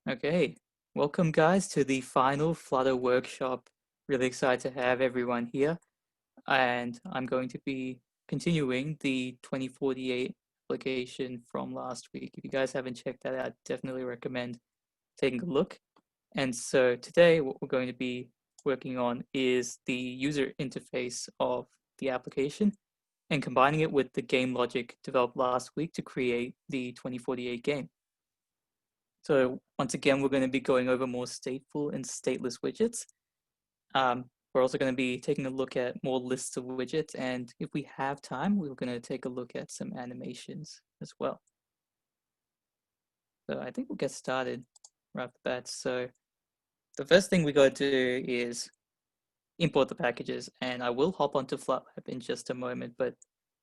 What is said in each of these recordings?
Okay, welcome guys to the final Flutter workshop. Really excited to have everyone here. And I'm going to be continuing the 2048 application from last week. If you guys haven't checked that out, definitely recommend taking a look. And so today what we're going to be working on is the user interface of the application and combining it with the game logic developed last week to create the 2048 game. So once again, we're going to be going over more stateful and stateless widgets. We're also going to be taking a look at more lists of widgets. And if we have time, we're going to take a look at some animations as well. So I think we'll get started right off the bat. So the first thing we got to do is import the packages. And I will hop onto FlatLab in just a moment, but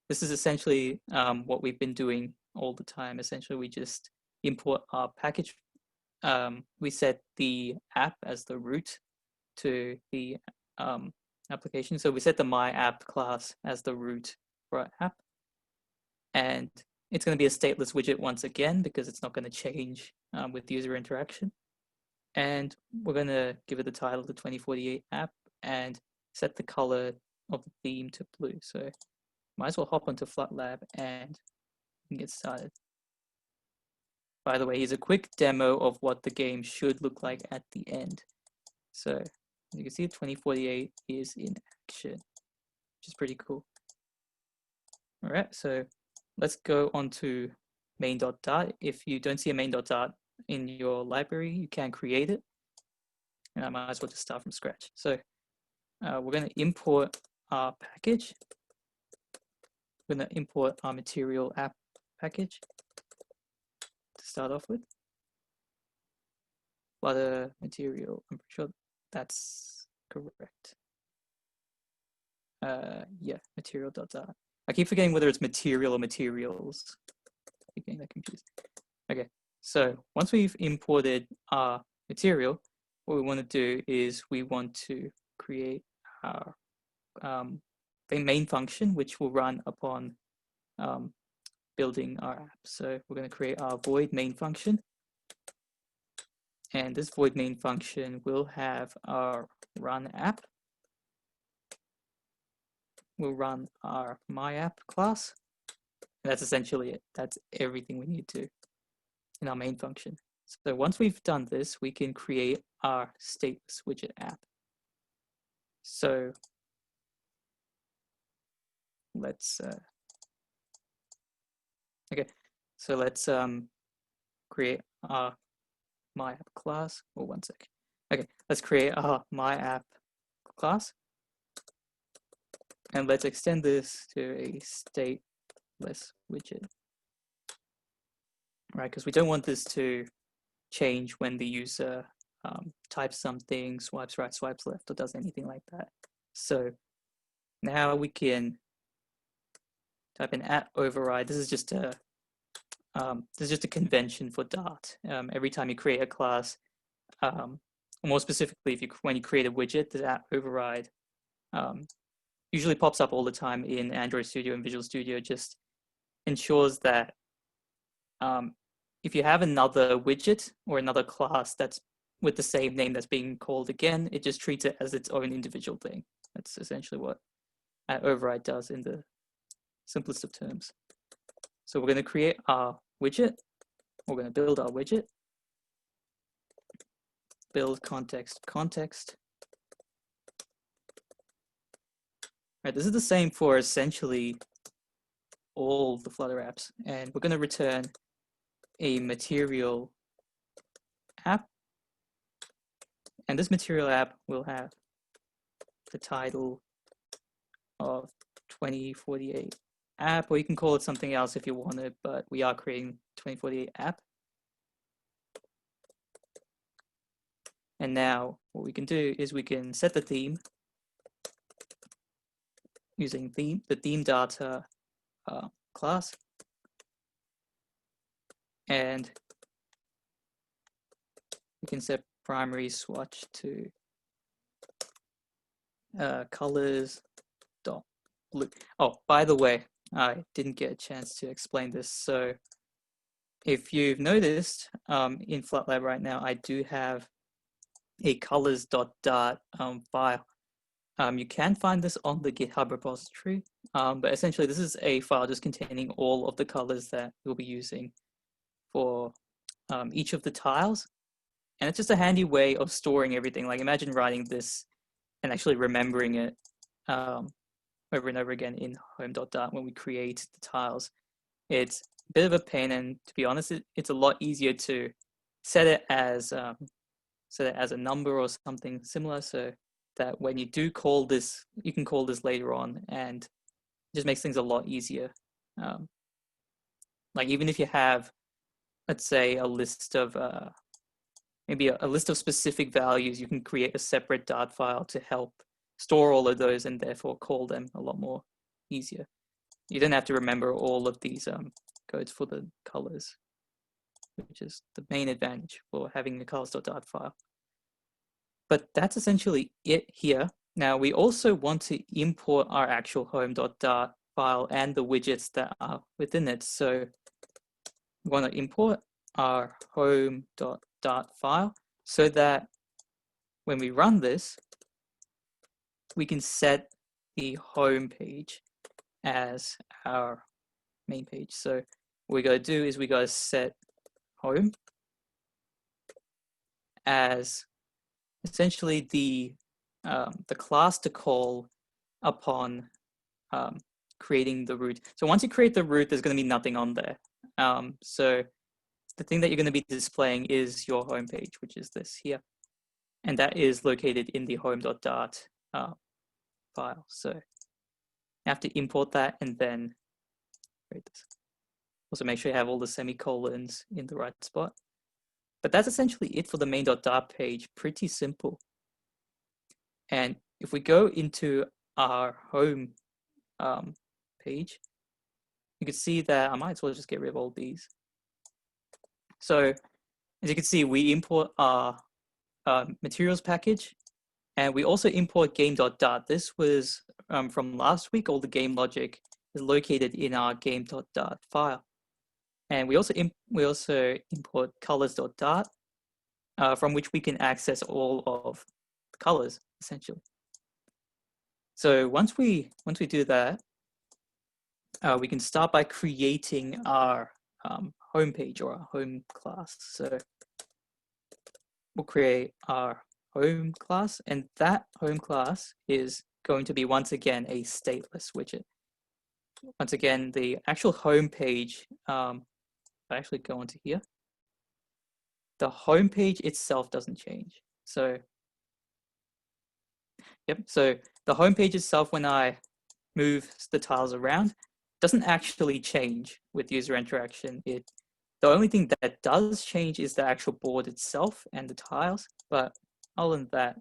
this is essentially what we've been doing all the time. Essentially, we just import our package. We set the app as the root to the application. So we set the my app class as the root for our app. And it's going to be a stateless widget once again, because it's not going to change with user interaction. And we're going to give it the title, the 2048 app, and set the color of the theme to blue. So might as well hop onto FlatLab and get started. By the way, here's a quick demo of what the game should look like at the end. So you can see 2048 is in action, which is pretty cool. All right, so let's go on to main.dart. If you don't see a main.dart in your library, you can create it. And I might as well just start from scratch. So we're going to import our package. We're going to import our material app package to start off with. Flutter material, I'm pretty sure that's correct. Yeah, material.dart. I keep forgetting whether it's material or materials. I keep getting that confused. Okay, so once we've imported our material, what we want to do is we want to create our main function, which will run upon building our app. So we're going to create our void main function. And this void main function will have our run app. We'll run our my app class. And that's essentially it. That's everything we need to in our main function. So once we've done this, we can create our stateless widget app. So let's create our my app class. Oh, one sec. Okay, let's create our my app class. And let's extend this to a stateless widget. Right, because we don't want this to change when the user types something, swipes right, swipes left, or does anything like that. So now we can type in @override. This is just a convention for Dart. Every time you create a class, more specifically, when you create a widget, the @override usually pops up all the time in Android Studio and Visual Studio. Just ensures that if you have another widget or another class that's with the same name that's being called again, it just treats it as its own individual thing. That's essentially what @override does in the simplest of terms. So we're going to create our widget. We're going to build our widget. Build context. Right, this is the same for essentially all the Flutter apps. And we're going to return a material app. And this material app will have the title of 2048 app, or you can call it something else if you want it, but we are creating 2048 app. And now what we can do is we can set the theme using the theme data class. And we can set primary swatch to colors dot blue. Oh, by the way, I didn't get a chance to explain this. So if you've noticed, in FlatLab right now, I do have a colors.dart file. You can find this on the GitHub repository, but essentially this is a file just containing all of the colors that we'll be using for each of the tiles. And it's just a handy way of storing everything. Like imagine writing this and actually remembering it over and over again in home.dart when we create the tiles. It's a bit of a pain, and to be honest, it's a lot easier to set it as a number or something similar, so that when you do call this, you can call this later on, and it just makes things a lot easier. Like even if you have, let's say, a list of maybe a list of specific values, you can create a separate Dart file to help store all of those and therefore call them a lot more easier. You don't have to remember all of these codes for the colors, which is the main advantage for having the colors.dart file. But that's essentially it here. Now we also want to import our actual home.dart file and the widgets that are within it. So we want to import our home.dart file so that when we run this, we can set the home page as our main page. So what we got to do is we got to set home as essentially the class to call upon creating the root. So once you create the root, there's going to be nothing on there. So the thing that you're going to be displaying is your home page, which is this here. And that is located in the home.dart file. So you have to import that and then create this. Also make sure you have all the semicolons in the right spot. But that's essentially it for the main.dart page. Pretty simple. And if we go into our home page, you can see that I might as well just get rid of all these. So as you can see, we import our materials package, and we also import game.dart. This was from last week. All the game logic is located in our game.dart file. And we also import colors.dart, from which we can access all of the colors, essentially. So once we do that, we can start by creating our home page or our home class. So we'll create our home class, and that home class is going to be once again a stateless widget. Once again, the actual home page, I actually go onto here, the home page itself doesn't change. So, yep, so the home page itself, when I move the tiles around, doesn't actually change with user interaction. The only thing that does change is the actual board itself and the tiles, but other than that,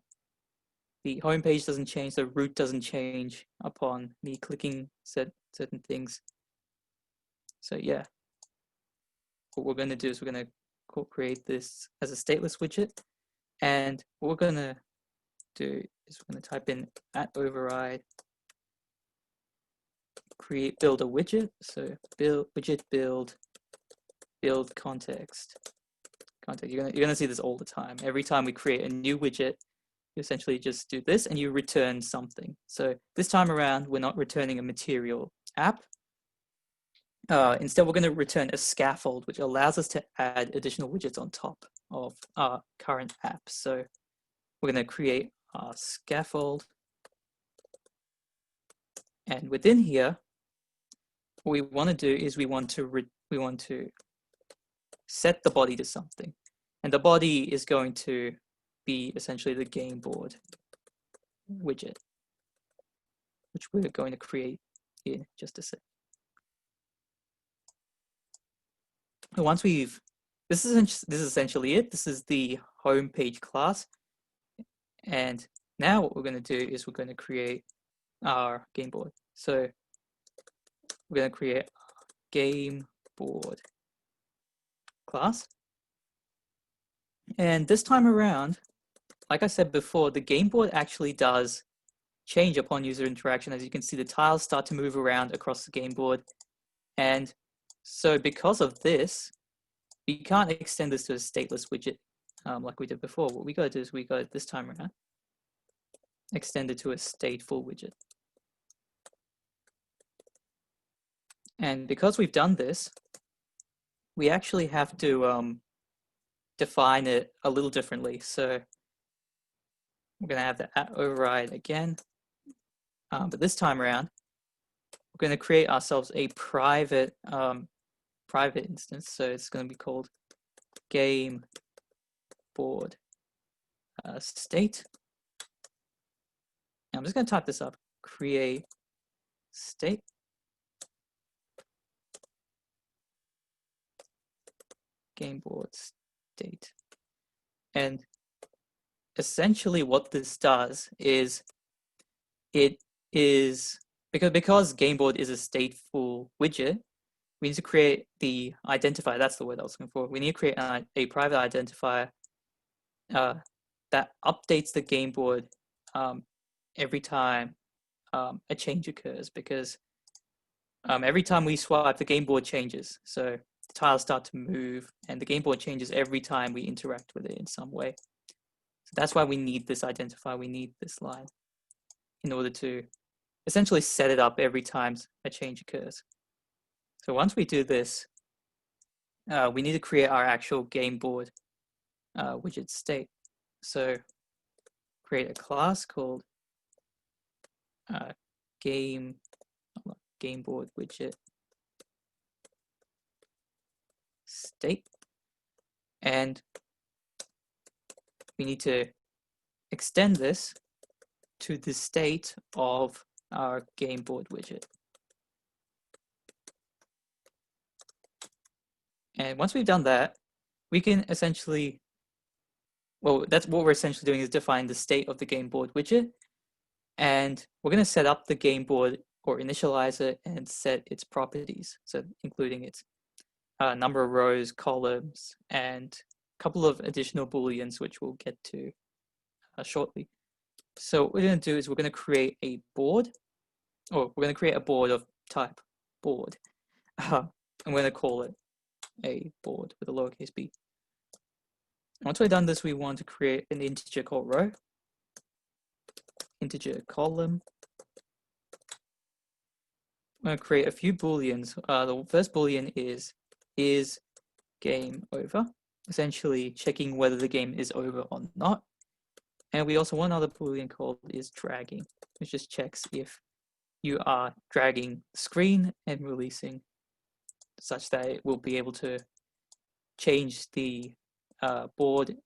the home page doesn't change, the root doesn't change upon me clicking certain things. So yeah, what we're going to do is we're going to create this as a stateless widget, and what we're going to do is we're going to type in @override build a widget. So widget build context. You're gonna see this all the time. Every time we create a new widget, you essentially just do this and you return something. So this time around, we're not returning a material app. Instead, we're going to return a scaffold, which allows us to add additional widgets on top of our current app. So we're going to create our scaffold. And within here, what we want to do is we want to set the body to something. And the body is going to be essentially the game board widget, which we're going to create in just a sec. Once this is essentially it. This is the home page class. And now what we're going to do is we're going to create our game board. So we're going to create a game board class. And this time around, like I said before, the game board actually does change upon user interaction. As you can see, the tiles start to move around across the game board. And so because of this, we can't extend this to a stateless widget like we did before. What we got to do is we got this time around extend it to a stateful widget. And because we've done this, we actually have to define it a little differently. So we're going to have the override again, but this time around, we're going to create ourselves a private instance. So it's going to be called Gameboard State. I'm just going to type this up, create state. Gameboard state. And essentially what this does is it is, because Gameboard is a stateful widget, we need to create the identifier. That's the word I was looking for. We need to create a private identifier that updates the Gameboard every time a change occurs, because every time we swipe, the Gameboard changes. So the tiles start to move, and the Gameboard changes every time we interact with it in some way. So that's why we need this identifier. We need this line in order to essentially set it up every time a change occurs. So once we do this, we need to create our actual Gameboard widget state. So create a class called Gameboard widget state, and we need to extend this to the state of our Gameboard widget. And once we've done that, we can essentially, well, that's what we're essentially doing, is define the state of the Gameboard widget. And we're going to set up the Gameboard, or initialize it, and set its properties. So including its number of rows, columns, and a couple of additional booleans, which we'll get to shortly. So what we're going to do is we're going to create a board, or we're going to create a board of type board. I'm going to call it a board with a lowercase b. Once we've done this, we want to create an integer called row, integer column. I'm going to create a few booleans. The first boolean is game over, essentially checking whether the game is over or not. And we also want another boolean called is dragging, which just checks if you are dragging the screen and releasing, such that it will be able to change the board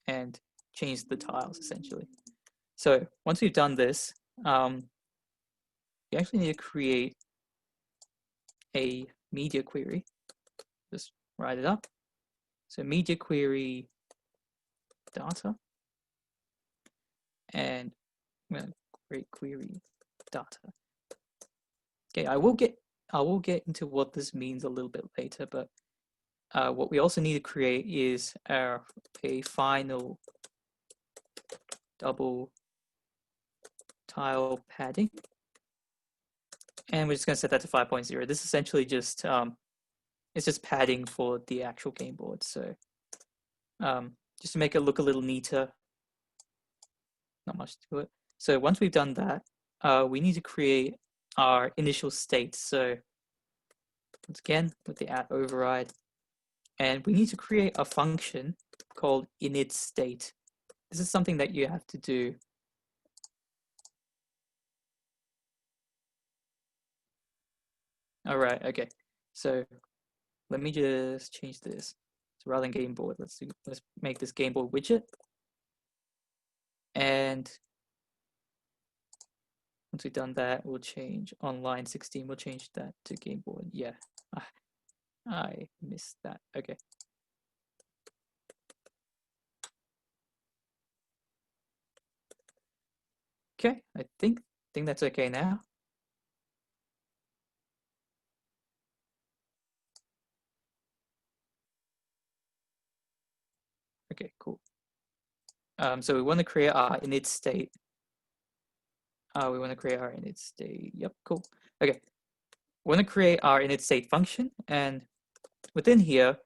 and change the tiles, essentially. So once we've done this, we actually need to create a media query. Just write it up. So media query data, and I'm going to create query data. Okay, I will get into what this means a little bit later, but what we also need to create is a final double tile padding, and we're just going to set that to 5.0. This is essentially just it's just padding for the actual game board. So just to make it look a little neater, not much to it. So once we've done that, we need to create our initial state. So once again, with the @override, and we need to create a function called Init State. This is something that you have to do. All right, okay. So let me just change this. So rather than game board, let's make this game board widget. And once we've done that, we'll change on line 16, we'll change that to game board. Yeah, I missed that. Okay. Okay, I think that's okay now. Okay, cool. So we want to create our init state. We want to create our init state. Yep, cool. Okay, we want to create our init state function, and within here,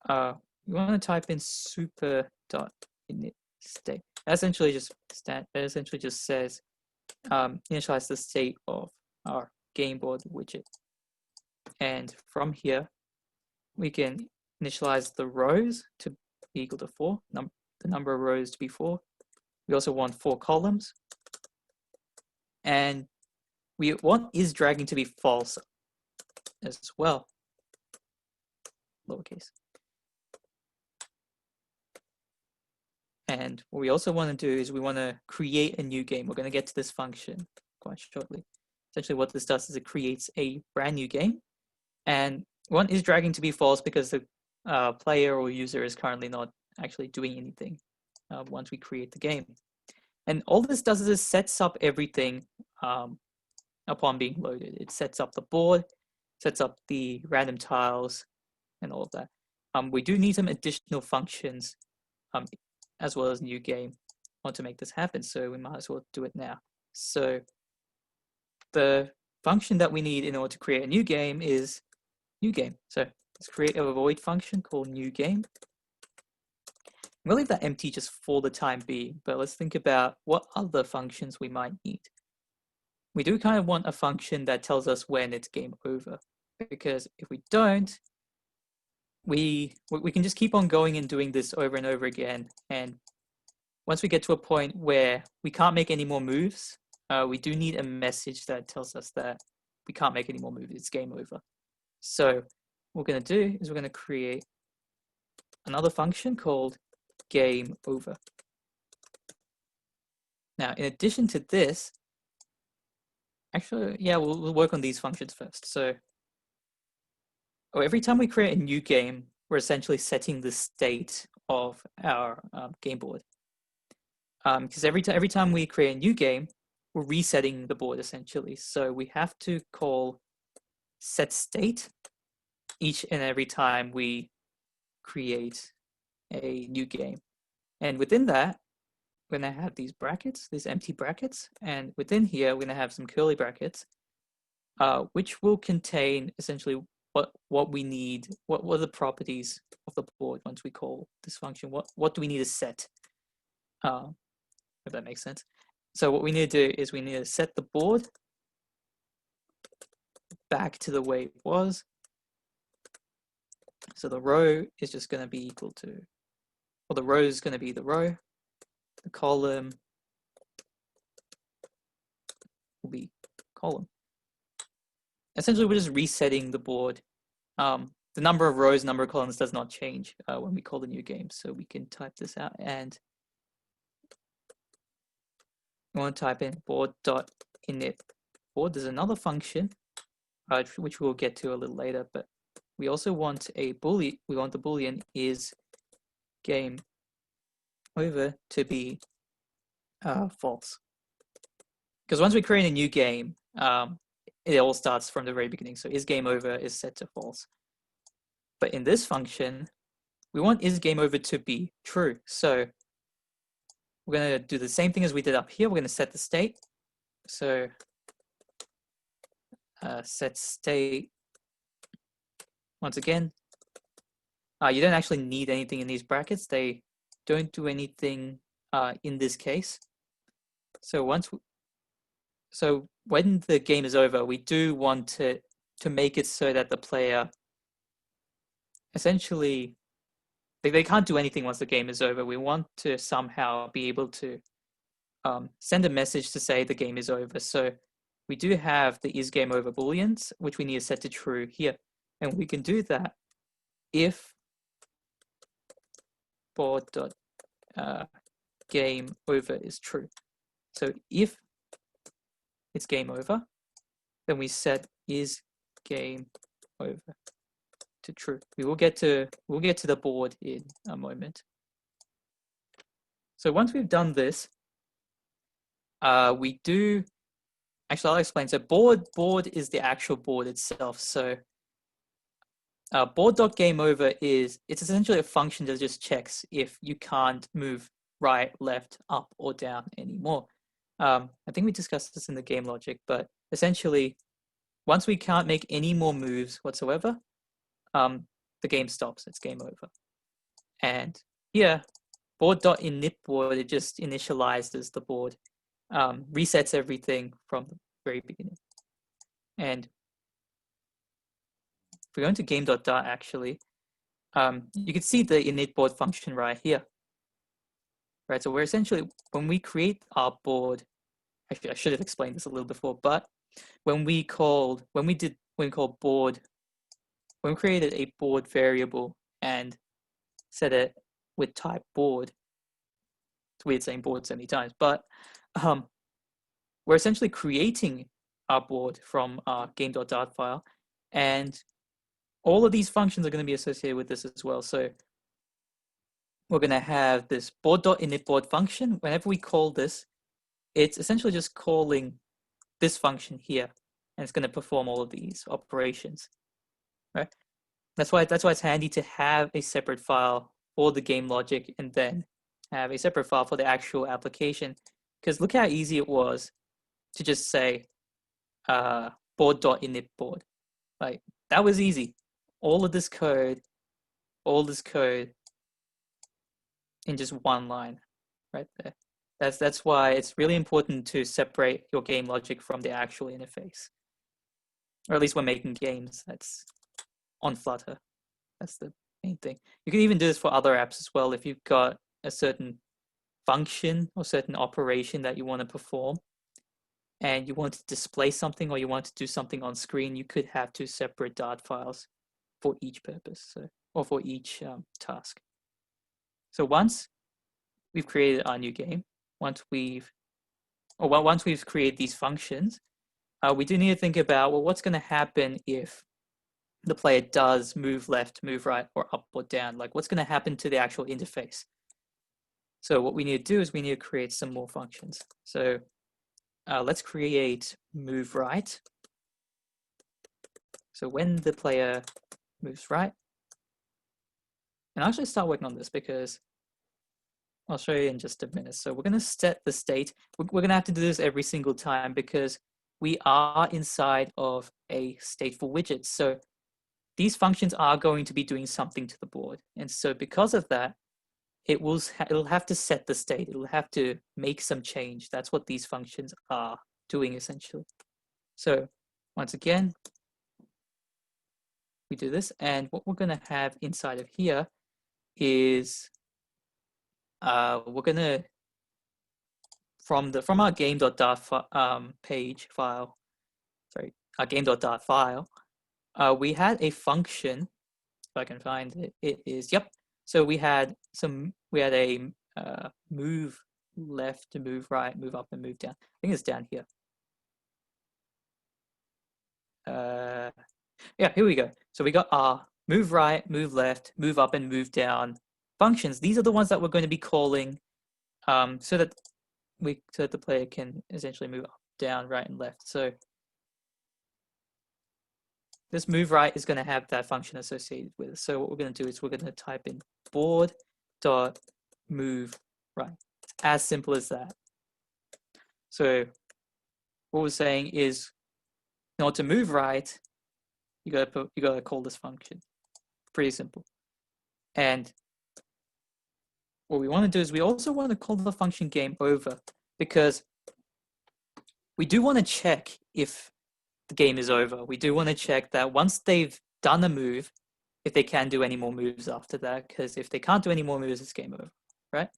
you want to type in super.init state. That essentially just says initialize the state of our Gameboy widget. And from here, we can initialize the rows to be equal to 4, the number of rows to be 4. We also want 4 columns. And we want isDragging to be false as well, lowercase. And what we also want to do is we want to create a new game. We're going to get to this function quite shortly. Essentially what this does is it creates a brand new game. And one isDragging to be false because the player or user is currently not actually doing anything once we create the game. And all this does is it sets up everything upon being loaded. It sets up the board, sets up the random tiles, and all of that. We do need some additional functions as well as new game to make this happen, so we might as well do it now. So the function that we need in order to create a new game is new game. So let's create a void function called new game. We'll leave that empty just for the time being, but let's think about what other functions we might need. We do kind of want a function that tells us when it's game over, because if we don't, we can just keep on going and doing this over and over again. And once we get to a point where we can't make any more moves, we do need a message that tells us that we can't make any more moves, it's game over. So what we're going to do is we're going to create another function called game over. Now, in addition to this, actually, yeah, we'll work on these functions first. So every time we create a new game, we're essentially setting the state of our game board. Because every time we create a new game, we're resetting the board essentially. So we have to call set state each and every time we create a new game. And within that, we're going to have these brackets, these empty brackets. And within here, we're going to have some curly brackets, which will contain essentially what we need, what are the properties of the board once we call this function. What do we need to set? If that makes sense. So what we need to do is we need to set the board back to the way it was. So the row is just going to be equal to, well, the row is going to be the row. The column will be column. Essentially, we're just resetting the board. The number of rows, number of columns does not change when we call the new game. So we can type this out, and we want to type in board.init board. There's another function which we'll get to a little later, but we also want a boolean. We want the boolean is game over to be false, because once we create a new game, it all starts from the very beginning. So is game over is set to false. But in this function, we want is game over to be true. So we're going to do the same thing as we did up here. We're going to set the state. So set state, once again, you don't actually need anything in these brackets. They don't do anything in this case. So when the game is over, we do want to make it so that the player essentially, they can't do anything once the game is over. We want to somehow be able to send a message to say the game is over. So we do have the is game over booleans, which we need to set to true here. And we can do that if board.game over is true. So if it's game over, then we set is game over to true. We'll get to the board in a moment. So once we've done this, we do, actually I'll explain. So board is the actual board itself. So board.gameOver it's essentially a function that just checks if you can't move right, left, up, or down anymore. I think we discussed this in the game logic, but essentially, once we can't make any more moves whatsoever, the the game stops. It's game over. And here, board.initBoard, it just initializes the board, resets everything from the very beginning. And if we go into game.dart, actually, you can see the initBoard function right here. Right, so we're essentially, when we create our board, actually I should have explained this a little before, but when we called board, when we created a board variable and set it with type board, it's weird saying board so many times, but we're essentially creating our board from our game.dart file, and all of these functions are going to be associated with this as well. So we're going to have this board.initBoard function. Whenever we call this, it's essentially just calling this function here, and it's going to perform all of these operations, right? That's why it's handy to have a separate file for the game logic and then have a separate file for the actual application. Because look how easy it was to just say board.initBoard. Like, that was easy. All this code in just one line right there. That's why it's really important to separate your game logic from the actual interface. Or at least when making games that's on Flutter. That's the main thing. You can even do this for other apps as well. If you've got a certain function or certain operation that you want to perform and you want to display something or you want to do something on screen, you could have two separate Dart files for each purpose, or for each task. So once we've created our new game, once we've created these functions, we do need to think about, well, what's going to happen if the player does move left, move right, or up or down? Like, what's going to happen to the actual interface? So what we need to do is we need to create some more functions. So let's create move right. So when the player moves right, and I'll actually start working on this because I'll show you in just a minute. So we're going to set the state. We're going to have to do this every single time because we are inside of a stateful widget. So these functions are going to be doing something to the board. And so because of that, it'll have to set the state. It'll have to make some change. That's what these functions are doing essentially. So once again, we do this. And what we're going to have inside of here is we're going to, from our game.dart page file, sorry, our game.dart file, we had a function, if I can find it, it is, yep. So we had a move left to move right, move up and move down. I think it's down here. Yeah, here we go. So we got our move right, move left, move up and move down functions. These are the ones that we're going to be calling so that the player can essentially move up, down, right, and left. So this move right is going to have that function associated with it. So what we're going to do is we're going to type in board.move right. As simple as that. So what we're saying is, in order to move right, you gotta call this function. Pretty simple. And what we want to do is we also want to call the function game over, because we do want to check if the game is over. We do want to check that once they've done a move, if they can do any more moves after that, because if they can't do any more moves, it's game over, right?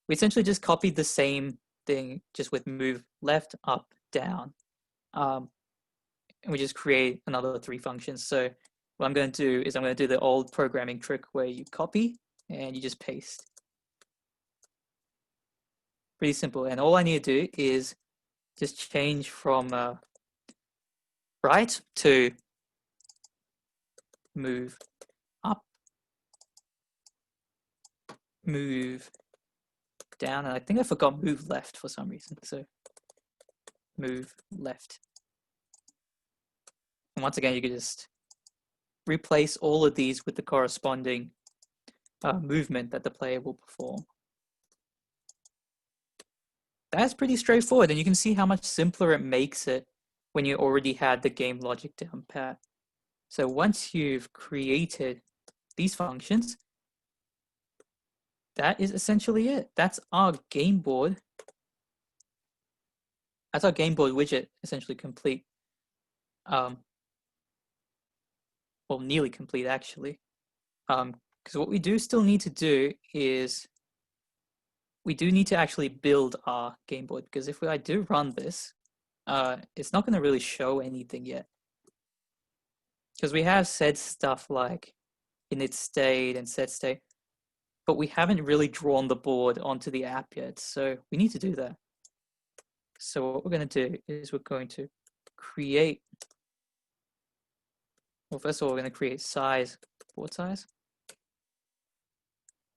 We essentially just copied the same thing, just with move left, up, down. And we just create another 3 functions. So what I'm going to do is I'm going to do the old programming trick where you copy and you just paste. Pretty simple. And all I need to do is just change from right to move up, move down, and I think I forgot move left for some reason. So move left. And once again, you can just replace all of these with the corresponding movement that the player will perform. That's pretty straightforward, and you can see how much simpler it makes it when you already had the game logic down pat. So once you've created these functions, that is essentially it. That's our game board. That's our game board widget essentially complete. Well, nearly complete actually. Because what we do still need to do is we do need to actually build our game board, because if I do run this, it's not going to really show anything yet. Because we have said stuff like Init State and set state, but we haven't really drawn the board onto the app yet. So we need to do that. So what we're going to do is we're going to create, well, first of all, we're going to create size, board size.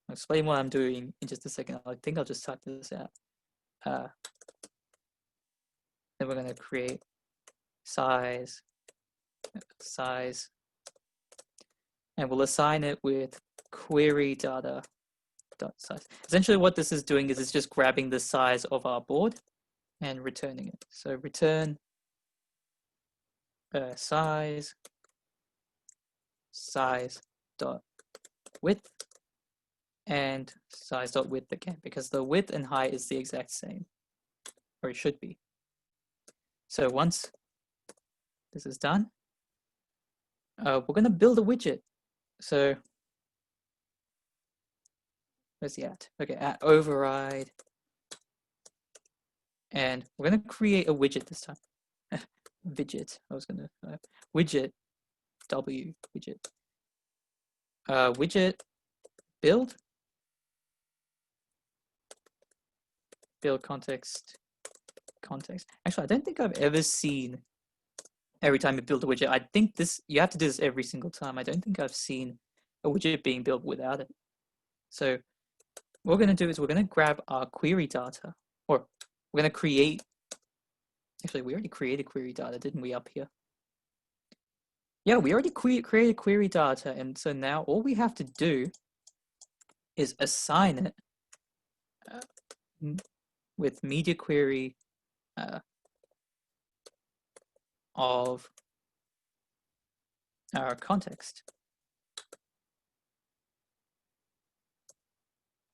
I'll explain what I'm doing in just a second. I think I'll just type this out. Then we're going to create size, and we'll assign it with query data dot size. Essentially what this is doing is it's just grabbing the size of our board and returning it. So return size dot width and size dot width again, because the width and height is the exact same, or it should be. So once this is done, we're going to build a widget. So where's the at? Okay, at override, and we're going to create a widget this time. Widget. I was going to widget w widget. Widget build context. Actually, I don't think I've ever seen every time you build a widget. I think you have to do this every single time. I don't think I've seen a widget being built without it. So what we're going to do is we're going to grab our query data, or we're going to create. Actually, we already created query data, didn't we, up here? Yeah, we already created query data, and so now all we have to do is assign it with media query of our context.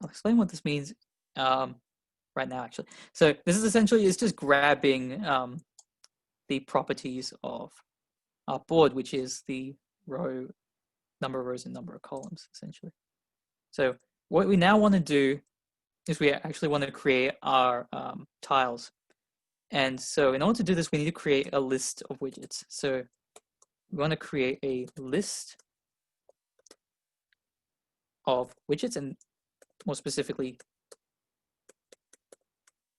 I'll explain what this means right now, actually. So this is essentially, it's just grabbing the properties of our board, which is the number of rows and number of columns, essentially. So what we now want to do is we actually want to create our tiles. And so in order to do this, we need to create a list of widgets. So we want to create a list of widgets, and more specifically,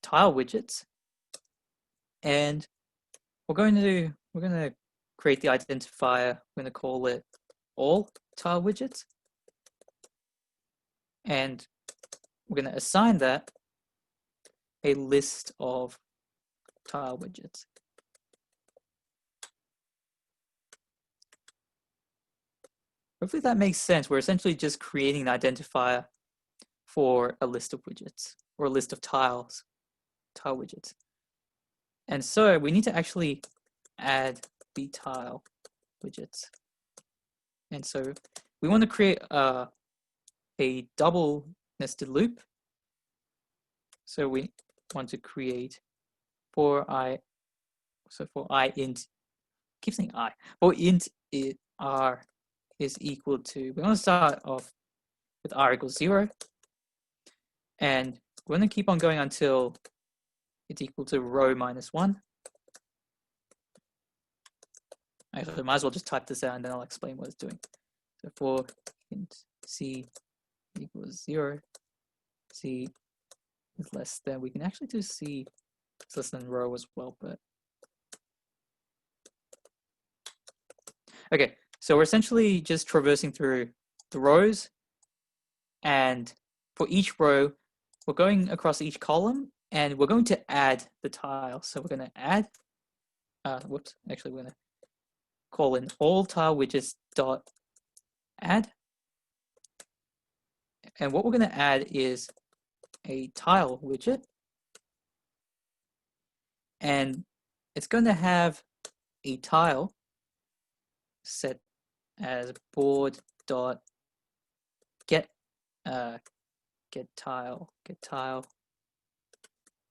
tile widgets. And we're going to create the identifier. We're going to call it all tile widgets. And we're going to assign that a list of tile widgets. Hopefully that makes sense. We're essentially just creating an identifier for a list of widgets, or a list of tile widgets. And so we need to actually add the tile widgets. And so we want to create a double nested loop. So we want to create for int, keep saying I, for int r is equal to, we're going to start off with r equals 0. And we're going to keep on going until it's equal to row minus 1. Actually, I might as well just type this out and then I'll explain what it's doing. So for int c equals 0, c is less than, we can actually do c is less than row as well, but okay, so we're essentially just traversing through the rows, and for each row, we're going across each column, and we're going to add the tile. So we're going to add, we're going to call in all tile widgets dot add. And what we're going to add is a tile widget, and it's going to have a tile set as board dot get tile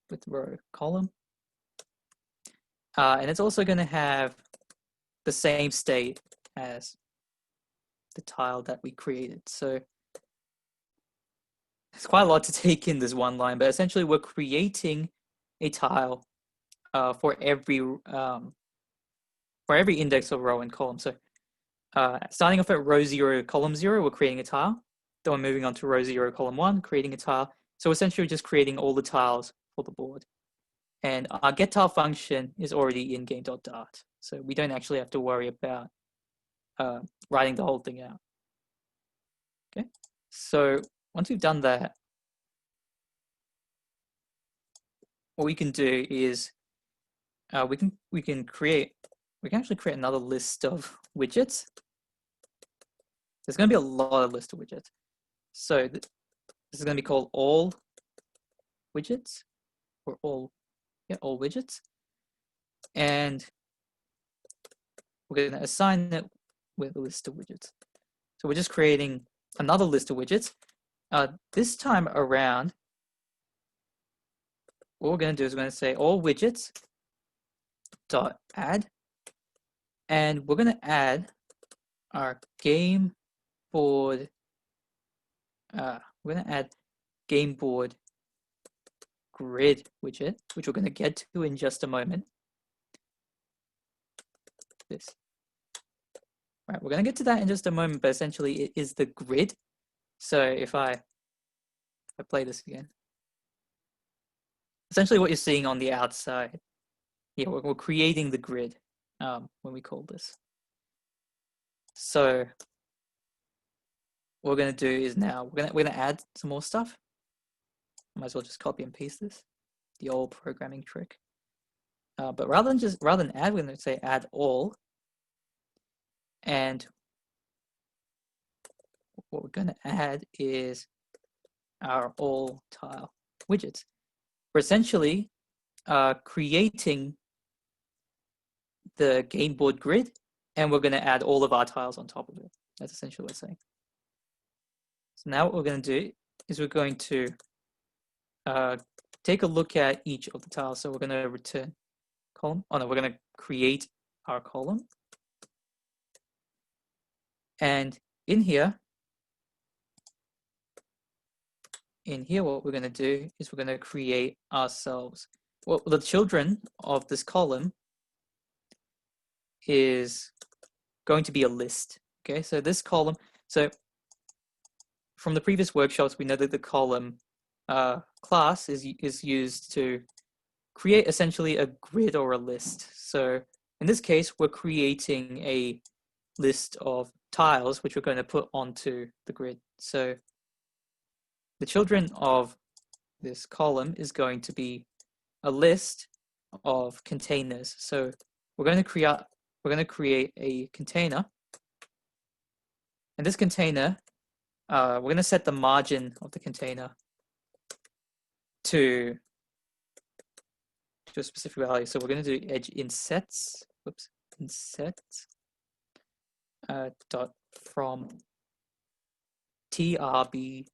with row column, and it's also going to have the same state as the tile that we created. So it's quite a lot to take in this one line, but essentially we're creating a tile for every index of row and column. So starting off at row 0, column 0, we're creating a tile. Then we're moving on to row 0, column 1, creating a tile. So essentially we're just creating all the tiles for the board. And our getTile function is already in game.dart. So we don't actually have to worry about writing the whole thing out. Okay, so once we've done that, what we can do is we can actually create another list of widgets. There's going to be a lot of list of widgets. So this is going to be called all widgets, or all widgets. And we're going to assign it with a list of widgets. So we're just creating another list of widgets. This time around, what we're going to do is we're going to say all widgets dot add, and we're going to add our game board. We're going to add game board grid widget, which we're going to get to in just a moment. This. Right, we're going to get to that in just a moment, but essentially it is the grid. So if I play this again, essentially what you're seeing on the outside, yeah, we're creating the grid when we call this. So what we're going to do is now we're going to add some more stuff. Might as well just copy and paste this, the old programming trick. But rather than add, we're going to say add all. And what we're going to add is our all tile widgets. We're essentially creating the game board grid, and we're going to add all of our tiles on top of it. That's essentially what we're saying. So now what we're going to do is we're going to take a look at each of the tiles. So we're going to return column. Oh no, we're going to create our column. And in here, what we're going to do is we're going to create ourselves. Well, the children of this column is going to be a list. Okay, so this column. So from the previous workshops, we know that the column class is used to create essentially a grid or a list. So in this case, we're creating a list of tiles which we're going to put onto the grid. So the children of this column is going to be a list of containers. So we're going to create a container, and this container, we're going to set the margin of the container to a specific value. So we're going to do edge insets. Whoops, insets dot from trb.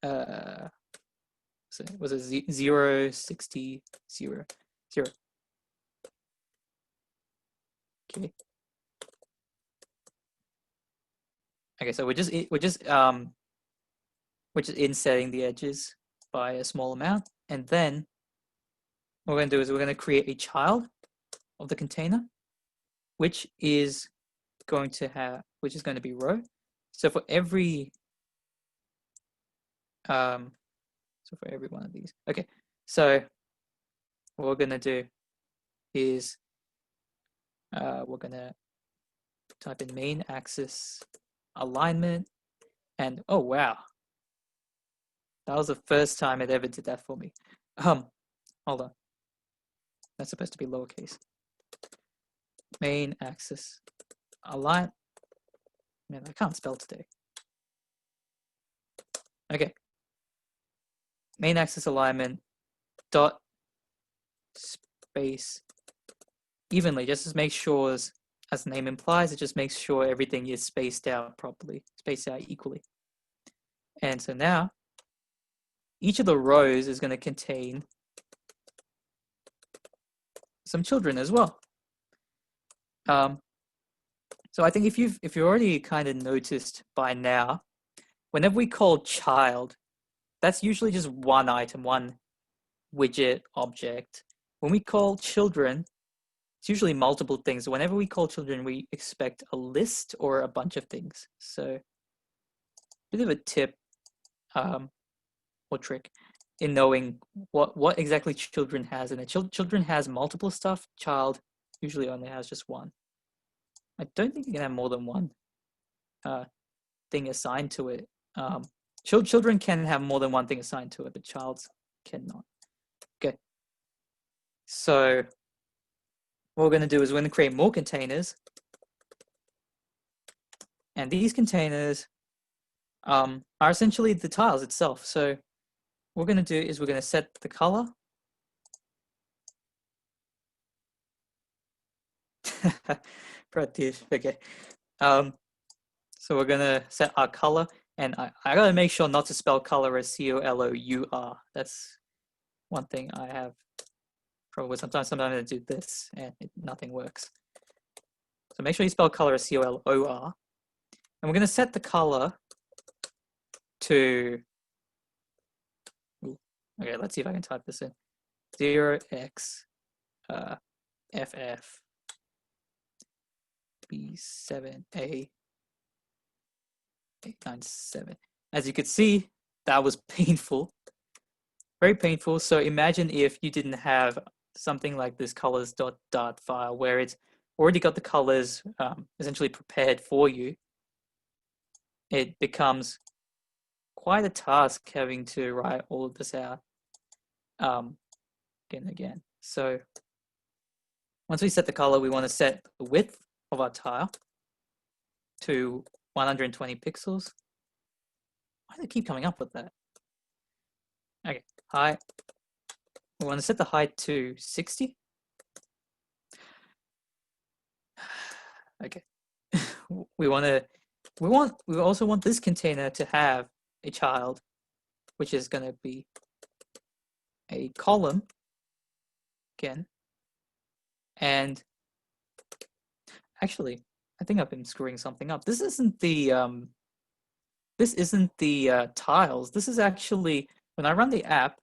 So was it 0, 60, 0, 0. Okay. Okay, so we're just insetting the edges by a small amount, and then what we're going to do is we're going to create a child of the container, which is going to be row. So for every one of these, okay. So what we're going to do is we're going to type in main axis alignment, and oh wow, that was the first time it ever did that for me. Hold on, that's supposed to be lowercase. Main axis align. Man, I can't spell today. Okay. Main axis alignment dot space evenly, just to make sure as the name implies, it just makes sure everything is spaced out properly, spaced out equally. And so now, each of the rows is going to contain some children as well. So I think if you've already kind of noticed by now, whenever we call child, that's usually just one item, one widget object. When we call children, it's usually multiple things. Whenever we call children, we expect a list or a bunch of things. So, a bit of a tip or trick in knowing what exactly children has. And children has multiple stuff. Child usually only has just one. I don't think you can have more than one thing assigned to it. Children can have more than one thing assigned to it, but childs cannot. Okay. So what we're going to do is we're going to create more containers. And these containers are essentially the tiles itself. So what we're going to do is we're going to set the color. Okay. So we're going to set our color. And I got to make sure not to spell color as C-O-L-O-U-R. That's one thing I have trouble with. Sometimes I do this and nothing works. So make sure you spell color as C-O-L-O-R. And we're going to set the color to, okay, let's see if I can type this in. 0x FF B7A 897. As you could see, that was painful, very painful. So imagine if you didn't have something like this colors.dart file where it's already got the colors essentially prepared for you. It becomes quite a task having to write all of this out again and again. So once we set the color, we want to set the width of our tile to 120 pixels. Why do they keep coming up with that? Okay, height. We want to set the height to 60. Okay. we also want this container to have a child, which is going to be a column again. And actually, I think I've been screwing something up. This isn't the tiles. This is actually, when I run the app,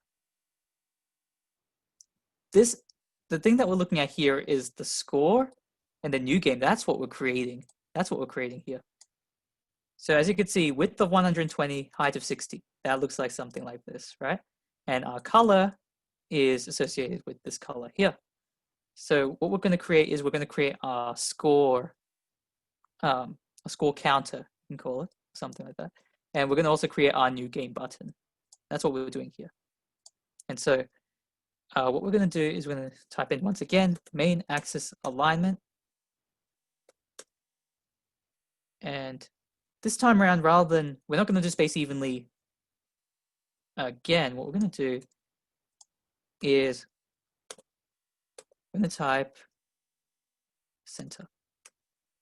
the thing that we're looking at here is the score and the new game. That's what we're creating. That's what we're creating here. So as you can see, width of 120, height of 60. That looks like something like this, right? And our color is associated with this color here. So what we're going to create is we're going to create a score counter, you can call it, something like that. And we're going to also create our new game button. That's what we're doing here. And so what we're going to do is we're going to type in once again main axis alignment. And this time around, rather than, we're not going to do space evenly again, what we're going to do is we're going to type center,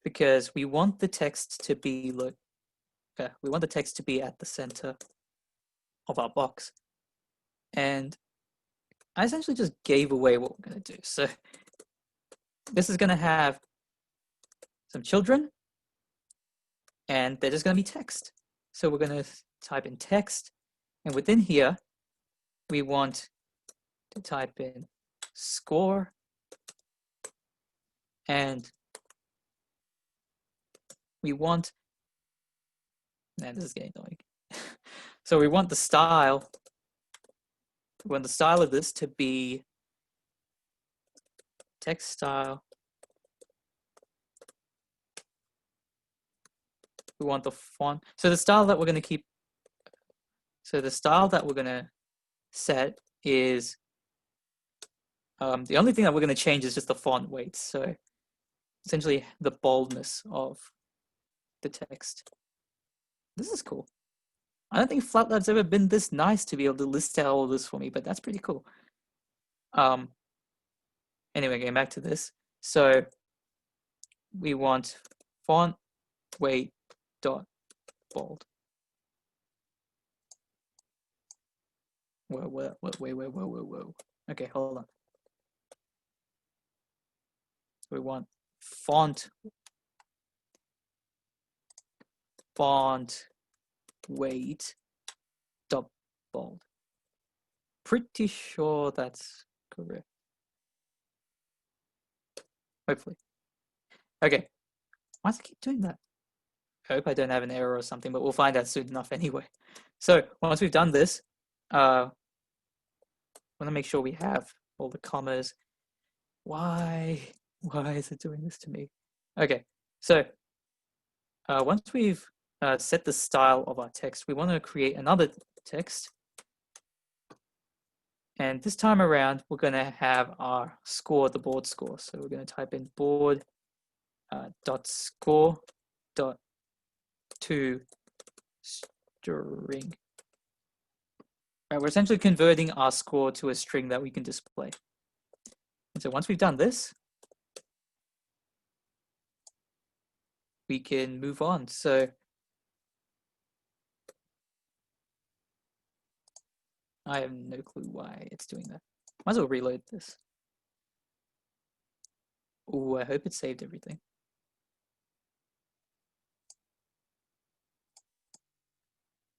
because we want the text to be at the center of our box. And I essentially just gave away what we're going to do. So this is going to have some children, and they're just going to be text. So we're going to type in text, and within here, we want to type in score, and we want, man, this is getting annoying. So we want the style. We want the style of this to be text style. We want the font. So the style that we're going to keep, so the style that we're going to set is, the only thing that we're going to change is just the font weight. So essentially the boldness of the text. This is cool. I don't think FlatLab's ever been this nice to be able to list out all this for me, but that's pretty cool. Anyway, getting back to this. So we want font weight dot bold. Whoa. Okay, hold on. So we want font weight dot bold. Pretty sure that's correct. Hopefully. Okay. Why does it keep doing that? I hope I don't have an error or something, but we'll find out soon enough anyway. So once we've done this, I want to make sure we have all the commas. Why is it doing this to me? Okay, so once we've set the style of our text, we want to create another text. And this time around, we're going to have our score, the board score. So we're going to type in board dot score dot to string. Right, we're essentially converting our score to a string that we can display. And so once we've done this, we can move on. So I have no clue why it's doing that. Might as well reload this. Oh, I hope it saved everything.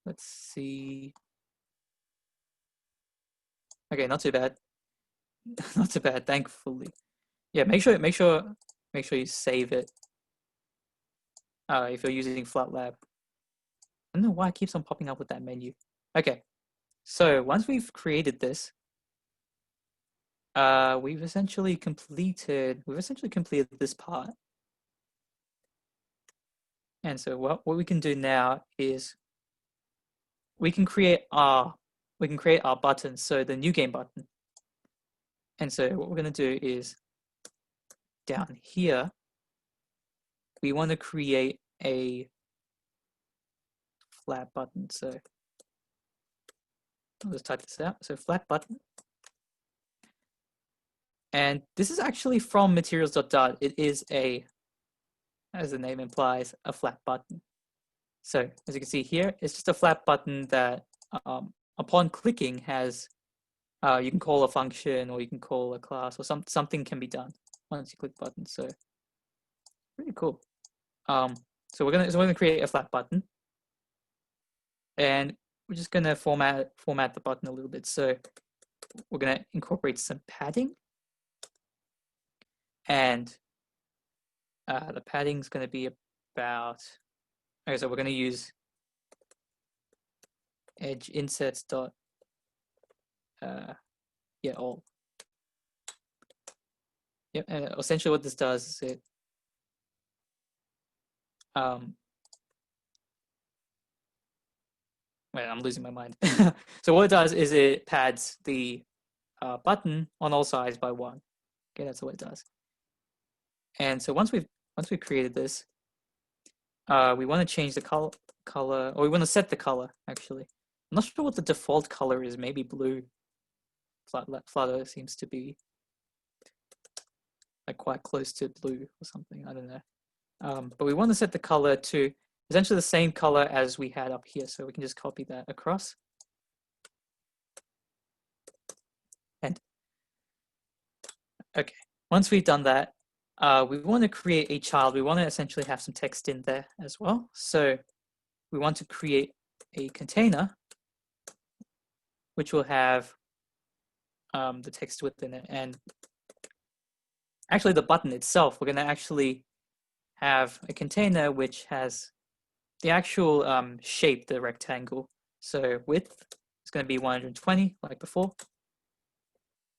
Let's see. Okay, not too bad. Not too bad, thankfully. Yeah, make sure you save it. If you're using FlatLab. I don't know why it keeps on popping up with that menu. Okay, so once we've created this, we've essentially completed this part. And so what we can do now is we can create our button, so the new game button. And so what we're going to do is down here, we want to create a flat button. So I'll just type this out. So flat button. And this is actually from materials.dart. It is as the name implies, a flat button. So as you can see here, it's just a flat button that upon clicking has, you can call a function or you can call a class or something can be done once you click button. So pretty cool. So we're gonna create a flat button, and we're just gonna format the button a little bit. So we're gonna incorporate some padding, and the padding is gonna be about. Okay, so we're gonna use edge insets dot all. Yep, and essentially what this does is it wait, I'm losing my mind. So what it does is it pads the button on all sides by 1. Okay, that's what it does. And so once we've created this, we want to change the color, or we want to set the color actually. I'm not sure what the default color is. Maybe blue. Flutter seems to be like quite close to blue or something. I don't know. But we want to set the color to essentially the same color as we had up here. So we can just copy that across. And okay, once we've done that, we want to create a child. We want to essentially have some text in there as well. So we want to create a container which will have the text within it. And actually the button itself, we're going to actually have a container which has the actual shape, the rectangle. So width is going to be 120 like before.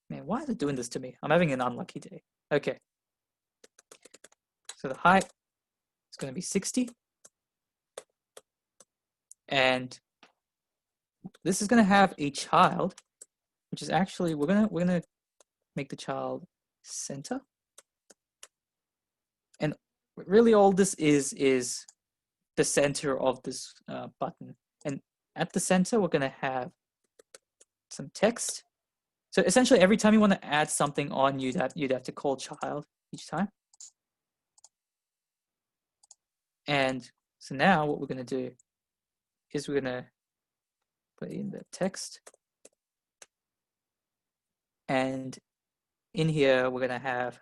Man, why is it doing this to me? I'm having an unlucky day. Okay. So the height is going to be 60. And this is going to have a child, which is actually, we're going to make the child center. And really all this is the center of this button. And at the center, we're going to have some text. So essentially, every time you want to add something on, you'd have to call child each time. And so now what we're going to do is we're going to put in the text. And in here, we're going to have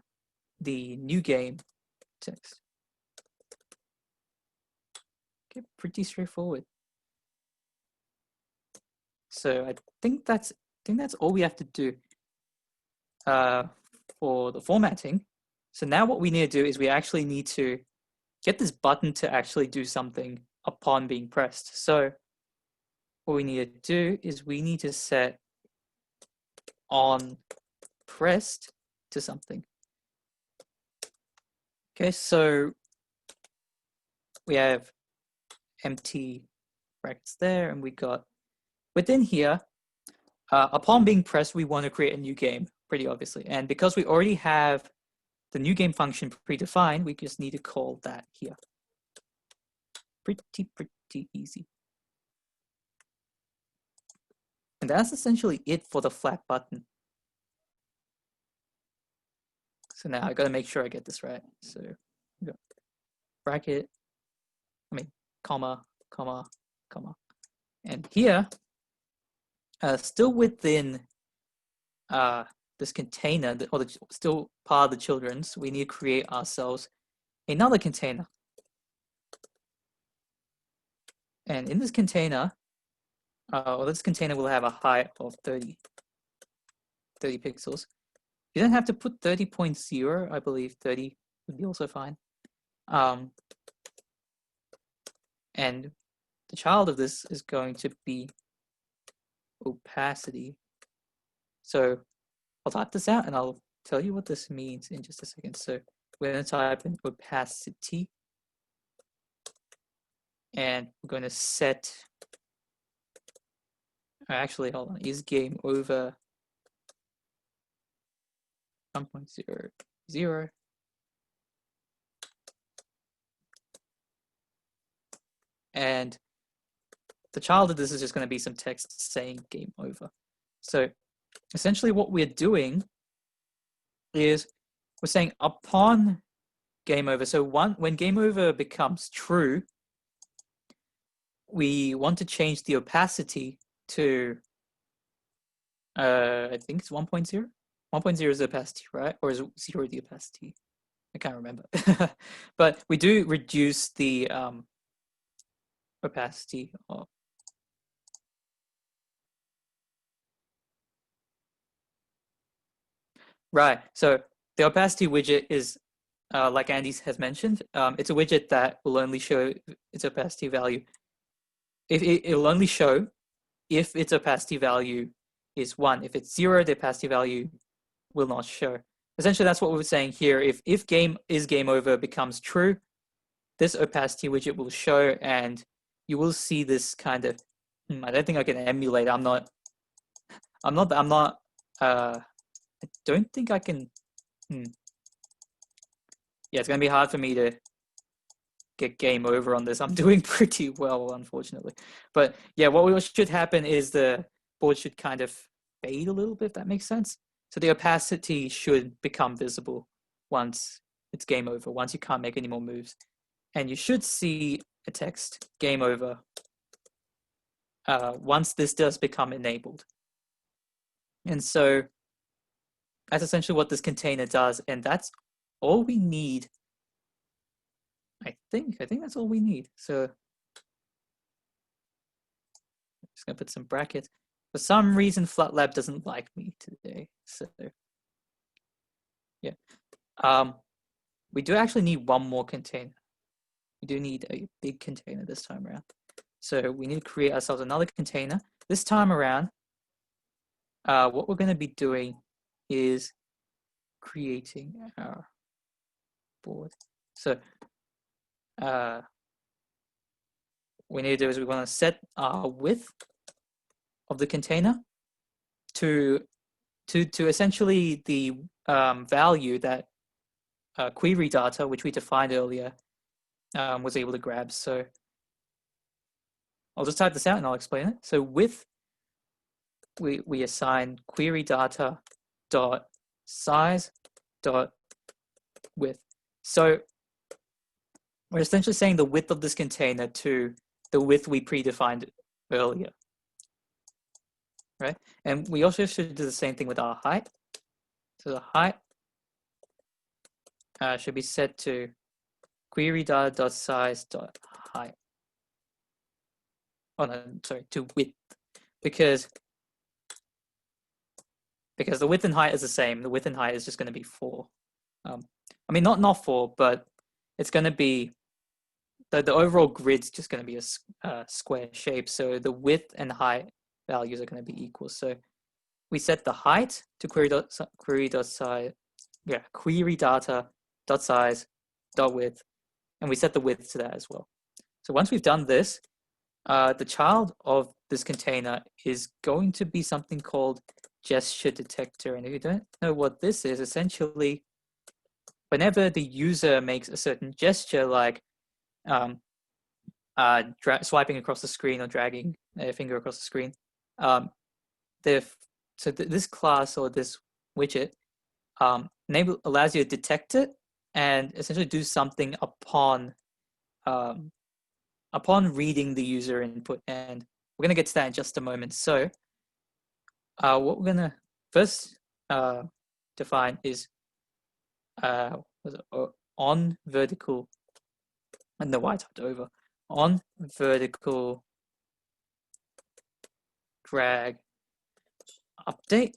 the new game text. Okay, pretty straightforward. So I think that's all we have to do for the formatting. So now what we need to do is we actually need to get this button to actually do something upon being pressed. So what we need to do is we need to set on pressed to something. Okay, so we have empty brackets there, and we got within here, upon being pressed, we want to create a new game, pretty obviously. And because we already have the new game function predefined, we just need to call that here. Pretty easy. And that's essentially it for the flat button. So now I got to make sure I get this right. So we got bracket, comma, comma, comma. And here, still within this container, or still part of the children's, we need to create ourselves another container. And in this container, this container will have a height of 30 pixels. You don't have to put 30.0, I believe 30 would be also fine. And the child of this is going to be opacity. So I'll type this out and I'll tell you what this means in just a second. So we're going to type in opacity. And we're going to set, actually, hold on, is game over 1.00. And the child of this is just going to be some text saying game over. So essentially what we're doing is we're saying upon game over. So when game over becomes true, we want to change the opacity to, I think it's 1.0. 1.0 is the opacity, right? Or is 0 the opacity? I can't remember. But we do reduce the opacity of right. So the opacity widget is, like Andy has mentioned, it's a widget that will only show its opacity value. It'll only show if its opacity value is 1. If it's 0, the opacity value will not show. Essentially, that's what we're saying here. If game over becomes true, this opacity widget will show, and you will see this kind of. I don't think I can emulate. I don't think I can. Yeah, it's gonna be hard for me to get game over on this. I'm doing pretty well, unfortunately. But yeah, what should happen is the board should kind of fade a little bit, if that makes sense. So the opacity should become visible once it's game over, once you can't make any more moves. And you should see a text, game over, once this does become enabled. And so that's essentially what this container does, and that's all we need. I think that's all we need. So I'm just gonna put some brackets. For some reason, FlatLab doesn't like me today. So yeah, we do actually need one more container. We do need a big container this time around. So we need to create ourselves another container. This time around, what we're going to be doing is creating our board. So we need to do is we want to set our width of the container to essentially the value that query data, which we defined earlier, was able to grab. So I'll just type this out and I'll explain it. So width, we assign query data dot size dot width. So we're essentially saying the width of this container to the width we predefined earlier, right? And we also should do the same thing with our height. So the height should be set to query data.size.height. Oh no, sorry, to width, because the width and height is the same. The width and height is just going to be 4. I mean, not 4, but it's going to be the overall grid's just going to be a square shape. So the width and height values are going to be equal. So we set the height to query data.size.width, and we set the width to that as well. So once we've done this, the child of this container is going to be something called gesture detector. And if you don't know what this is, essentially, whenever the user makes a certain gesture, like swiping across the screen or dragging a finger across the screen, this class or this widget allows you to detect it and essentially do something upon reading the user input. And we're going to get to that in just a moment. So what we're going to first define is on vertical, and no, I typed over, on vertical drag update.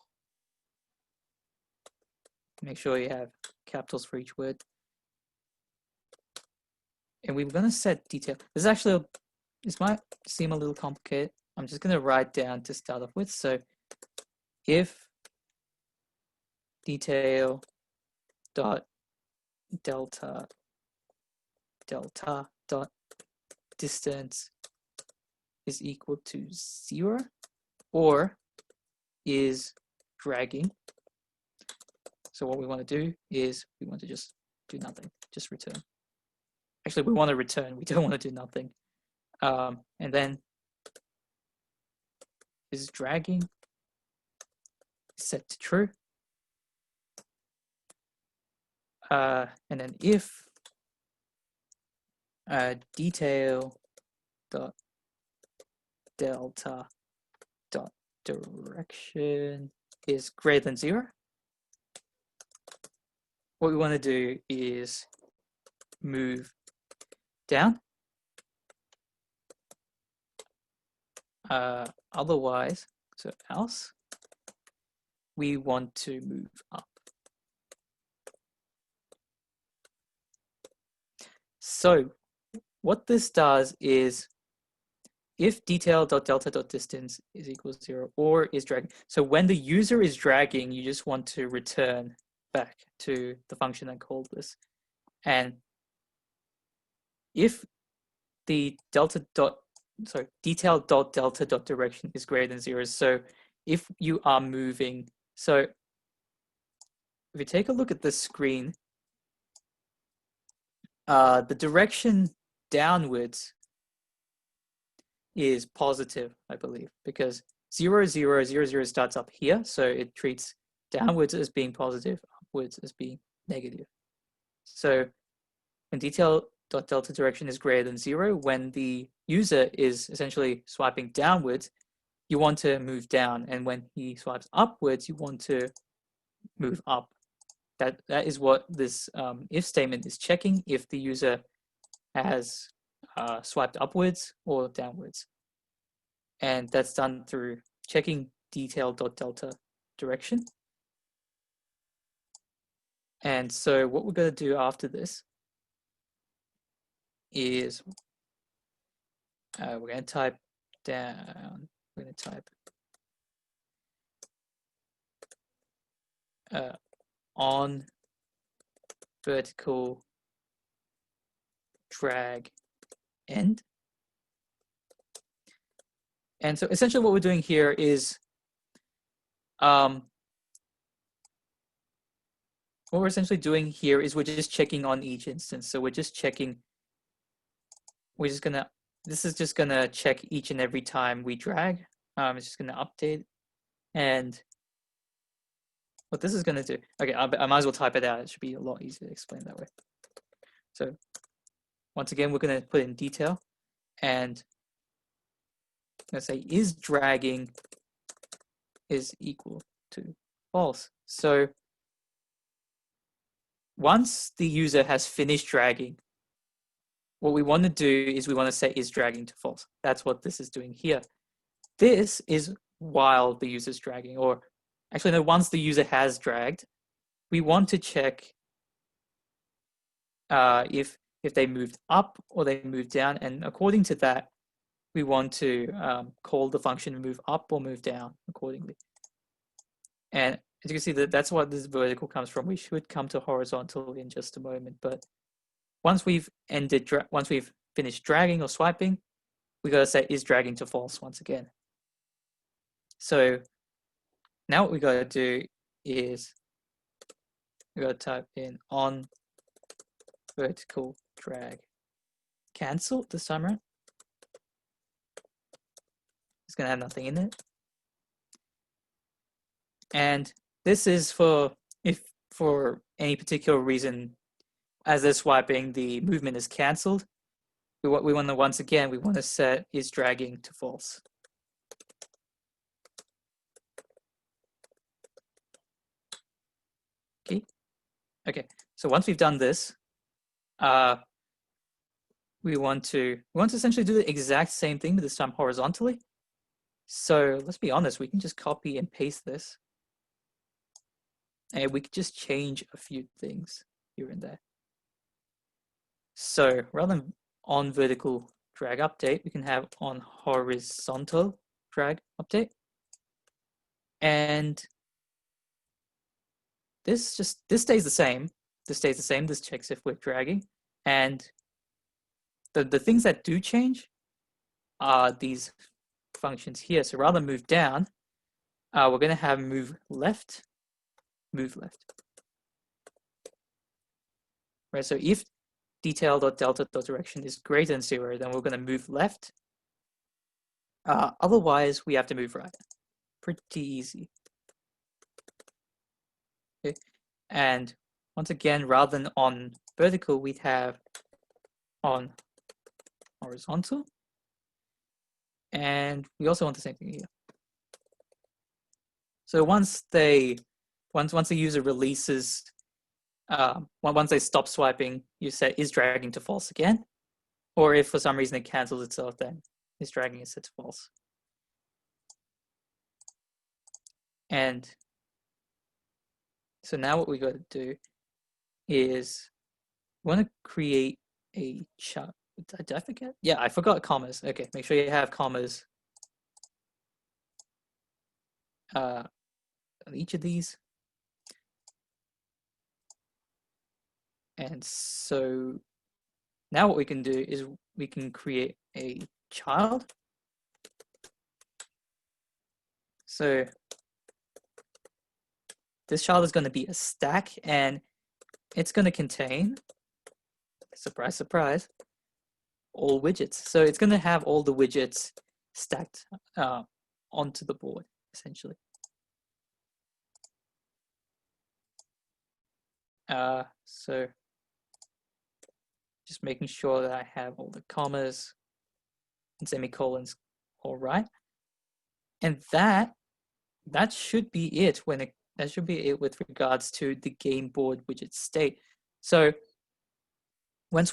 Make sure you have capitals for each word. And we're going to set detail. This might seem a little complicated. I'm just going to write down to start off with. So if detail dot delta dot distance is equal to 0 or is dragging. So what we want to do is we want to just do nothing, just return. Actually, we want to return. We don't want to do nothing. And then is dragging set to true. And then if detail dot delta dot direction is greater than 0, what we want to do is move down. Otherwise, so else, we want to move up. So what this does is if detail.delta.distance is equal to 0 or is dragging. So when the user is dragging, you just want to return back to the function that called this. And if the detail.delta.direction is greater than 0, so if you are moving, so if you take a look at the screen, the direction downwards is positive, I believe, because 0, 0, 0, 0 starts up here, so it treats downwards as being positive, upwards as being negative. So when detail.delta direction is greater than 0, when the user is essentially swiping downwards, you want to move down, and when he swipes upwards, you want to move up. That is what this if statement is checking, if the user has swiped upwards or downwards. And that's done through checking detail.delta direction. And so what we're going to do after this is we're going to type down, we're going to type on vertical drag end. And so essentially what we're doing here is we're just checking on each instance. So we're just checking, this is just gonna check each and every time we drag. It's just gonna update. And what this is gonna do, okay, I might as well type it out. It should be a lot easier to explain that way. So once again, we're going to put in detail, and let's say is dragging is equal to false. So once the user has finished dragging, what we want to do is we want to set is dragging to false. That's what this is doing here. This is while the user's dragging, or actually no, once the user has dragged, we want to check if they moved up or they moved down, and according to that, we want to call the function move up or move down accordingly. And as you can see, that's what this vertical comes from. We should come to horizontal in just a moment, but once we've finished dragging or swiping, we got to say is dragging to false once again. So now what we got to do is we got to type in on vertical drag cancel this time around. It's going to have nothing in it. And this is for if for any particular reason, as they're swiping, the movement is cancelled. We want to, once again, we want to set is dragging to false. Okay. So once we've done this, we want to essentially do the exact same thing, but this time horizontally. So let's be honest, we can just copy and paste this, and we could just change a few things here and there. So rather than on vertical drag update, we can have on horizontal drag update. And this stays the same. This stays the same. This checks if we're dragging. And the things that do change are these functions here. So rather than move down, we're going to have move left, move left. Right. So if detail.delta.direction is greater than 0, then we're going to move left. Otherwise, we have to move right. Pretty easy. Okay. And once again, rather than on vertical, we'd have on horizontal. And we also want the same thing here. So once the user releases, once they stop swiping, you set is dragging to false again. Or if for some reason it cancels itself, then is dragging is set to false. And so now what we got to do is we want to create a chart. Did I forget? Yeah, I forgot commas. Okay, make sure you have commas on each of these. And so now what we can do is we can create a child. So this child is going to be a stack, and it's going to contain, surprise, surprise, all widgets. So it's going to have all the widgets stacked onto the board, essentially. So just making sure that I have all the commas and semicolons all right. And that should be it that should be it with regards to the game board widget state. So once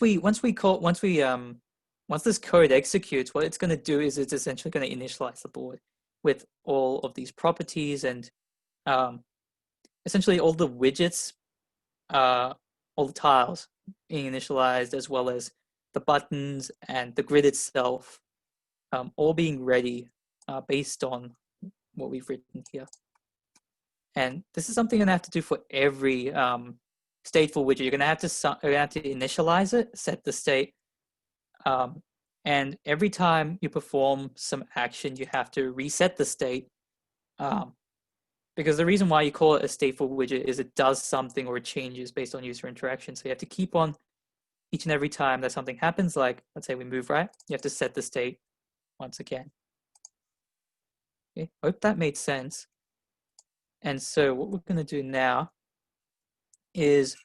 this code executes, what it's going to do is it's essentially going to initialize the board with all of these properties and essentially all the widgets, all the tiles being initialized, as well as the buttons and the grid itself, all being ready based on what we've written here. And this is something you're gonna have to do for every stateful widget. You're gonna have to initialize it, set the state, and every time you perform some action, you have to reset the state. Because the reason why you call it a stateful widget is it does something or it changes based on user interaction. So you have to keep on each and every time that something happens, like let's say we move right, you have to set the state once again. Okay, hope that made sense. And so what we're going to do now is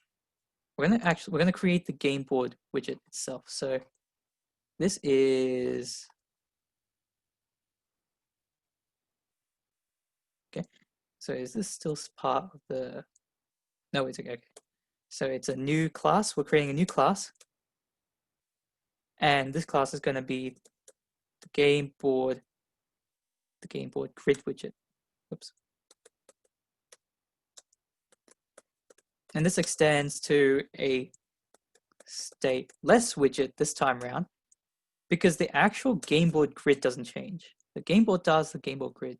we're gonna create the game board widget itself. So this is okay. So is this still part of the? No, it's okay. So it's a new class. We're creating a new class, and this class is going to be the game board grid widget. Oops. And this extends to a stateless widget this time around, because the actual game board grid doesn't change. The game board does, the game board grid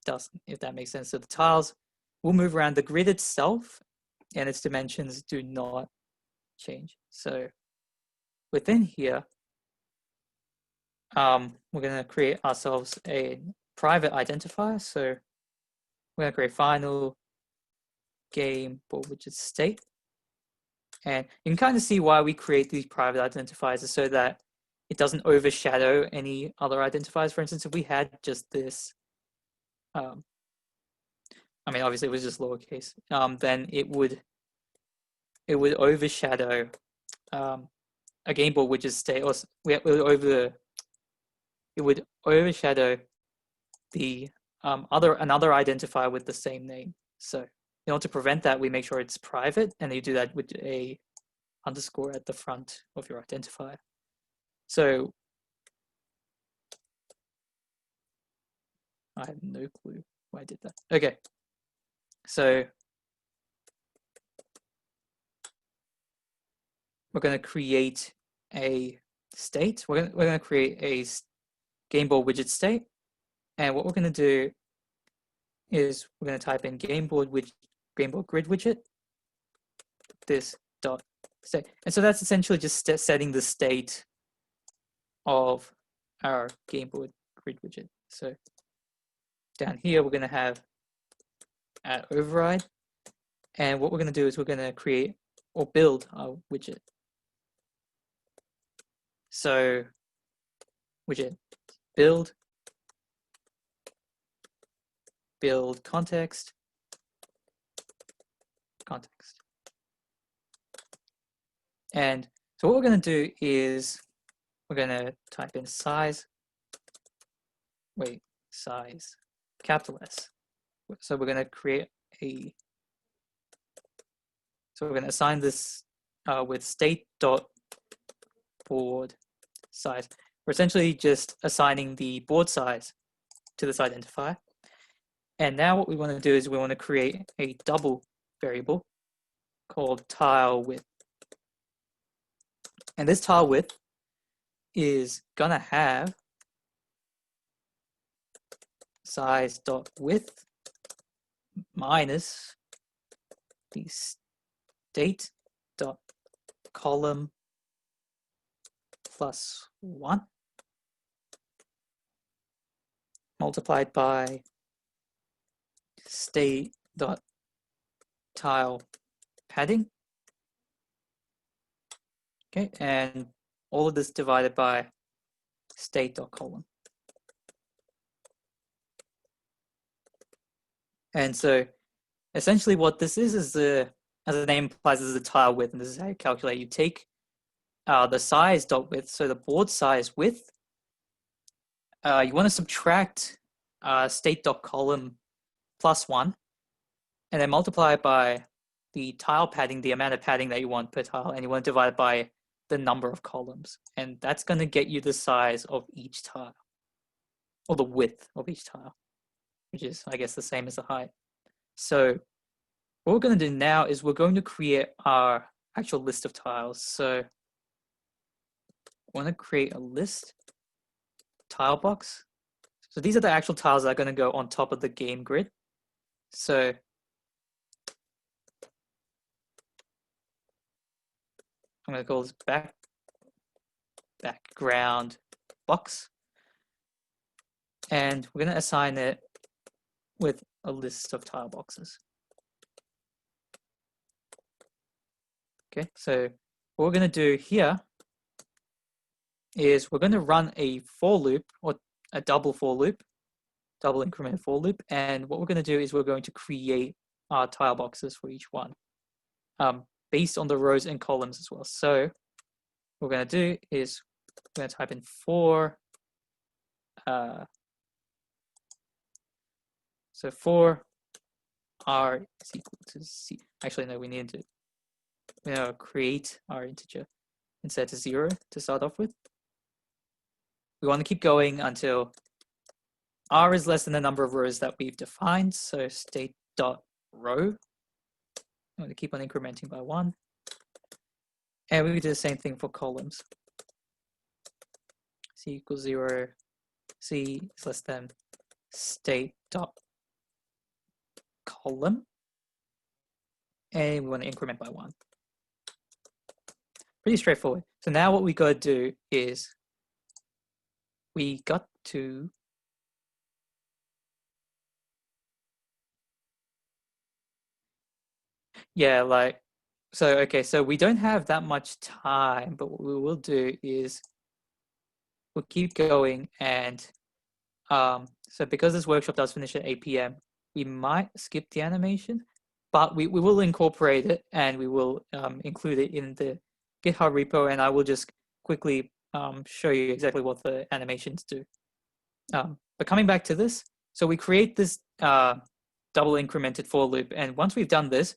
doesn't, if that makes sense. So the tiles will move around. The grid itself and its dimensions do not change. So within here, we're going to create ourselves a private identifier. So we're going to create final game board widget state. And you can kind of see why we create these private identifiers, is so that it doesn't overshadow any other identifiers. For instance, if we had just this, I mean, obviously it was just lowercase, then it would overshadow a game board widget state, or it would overshadow the another identifier with the same name. So in order to prevent that, we make sure it's private, and you do that with a underscore at the front of your identifier. So I have no clue why I did that. Okay, so we're going to create a state. We're going to create a game board widget state, and what we're going to do is we're going to type in game board grid widget this dot state, and so that's essentially just setting the state of our game board grid widget. So down here we're going to have add override, and what we're going to do is we're going to create or build our widget. So widget build context. And so what we're going to do is we're going to type in size capital S. So we're going to create so we're going to assign this with state.board size. We're essentially just assigning the board size to this identifier. And now what we want to do is we want to create a double variable called tile width. And this tile width is going to have size.width minus the state.column plus 1 multiplied by state.tile padding. Okay, and all of this divided by state.column. And so essentially what this is as the name implies, this is the tile width, and this is how you calculate. You take the size.width, so the board size width, you want to subtract state.column plus 1, and then multiply it by the tile padding, the amount of padding that you want per tile, and you want to divide it by the number of columns. And that's going to get you the size of each tile, or the width of each tile, which is, I guess, the same as the height. So what we're going to do now is we're going to create our actual list of tiles. So I want to create a list tile box. So these are the actual tiles that are going to go on top of the game grid. So I'm going to call this background box. And we're going to assign it with a list of tile boxes. Okay, so what we're going to do here is we're going to run a for loop, or a double for loop, double increment for loop. And what we're going to do is we're going to create our tile boxes for each one. based on the rows and columns as well. So what we're going to do is we're going to type in for so for r is equal to c. Actually, no, we need to create our integer and set to 0 to start off with. We want to keep going until r is less than the number of rows that we've defined. So state.row. I'm going to keep on incrementing by 1. And we do the same thing for columns. C equals 0. C is less than state.column. And we want to increment by 1. Pretty straightforward. So now what we got to do is we got to so we don't have that much time, but what we will do is we'll keep going, and so because this workshop does finish at 8 p.m., we might skip the animation, but we will incorporate it, and we will include it in the GitHub repo, and I will just quickly show you exactly what the animations do. But coming back to this, so we create this double incremented for loop, and once we've done this,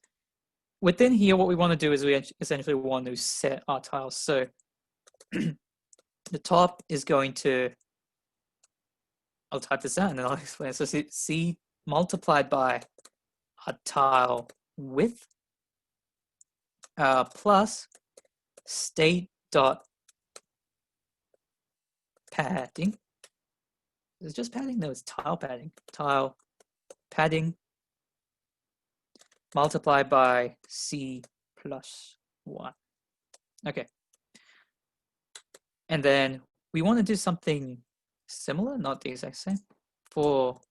within here, what we want to do is we essentially want to set our tiles. So the top is going to, I'll type this out and then I'll explain. So C multiplied by a tile width plus state dot padding. Is it just padding? No, it's tile padding. Tile padding multiplied by C plus 1. Okay. And then we want to do something similar, not the exact same, for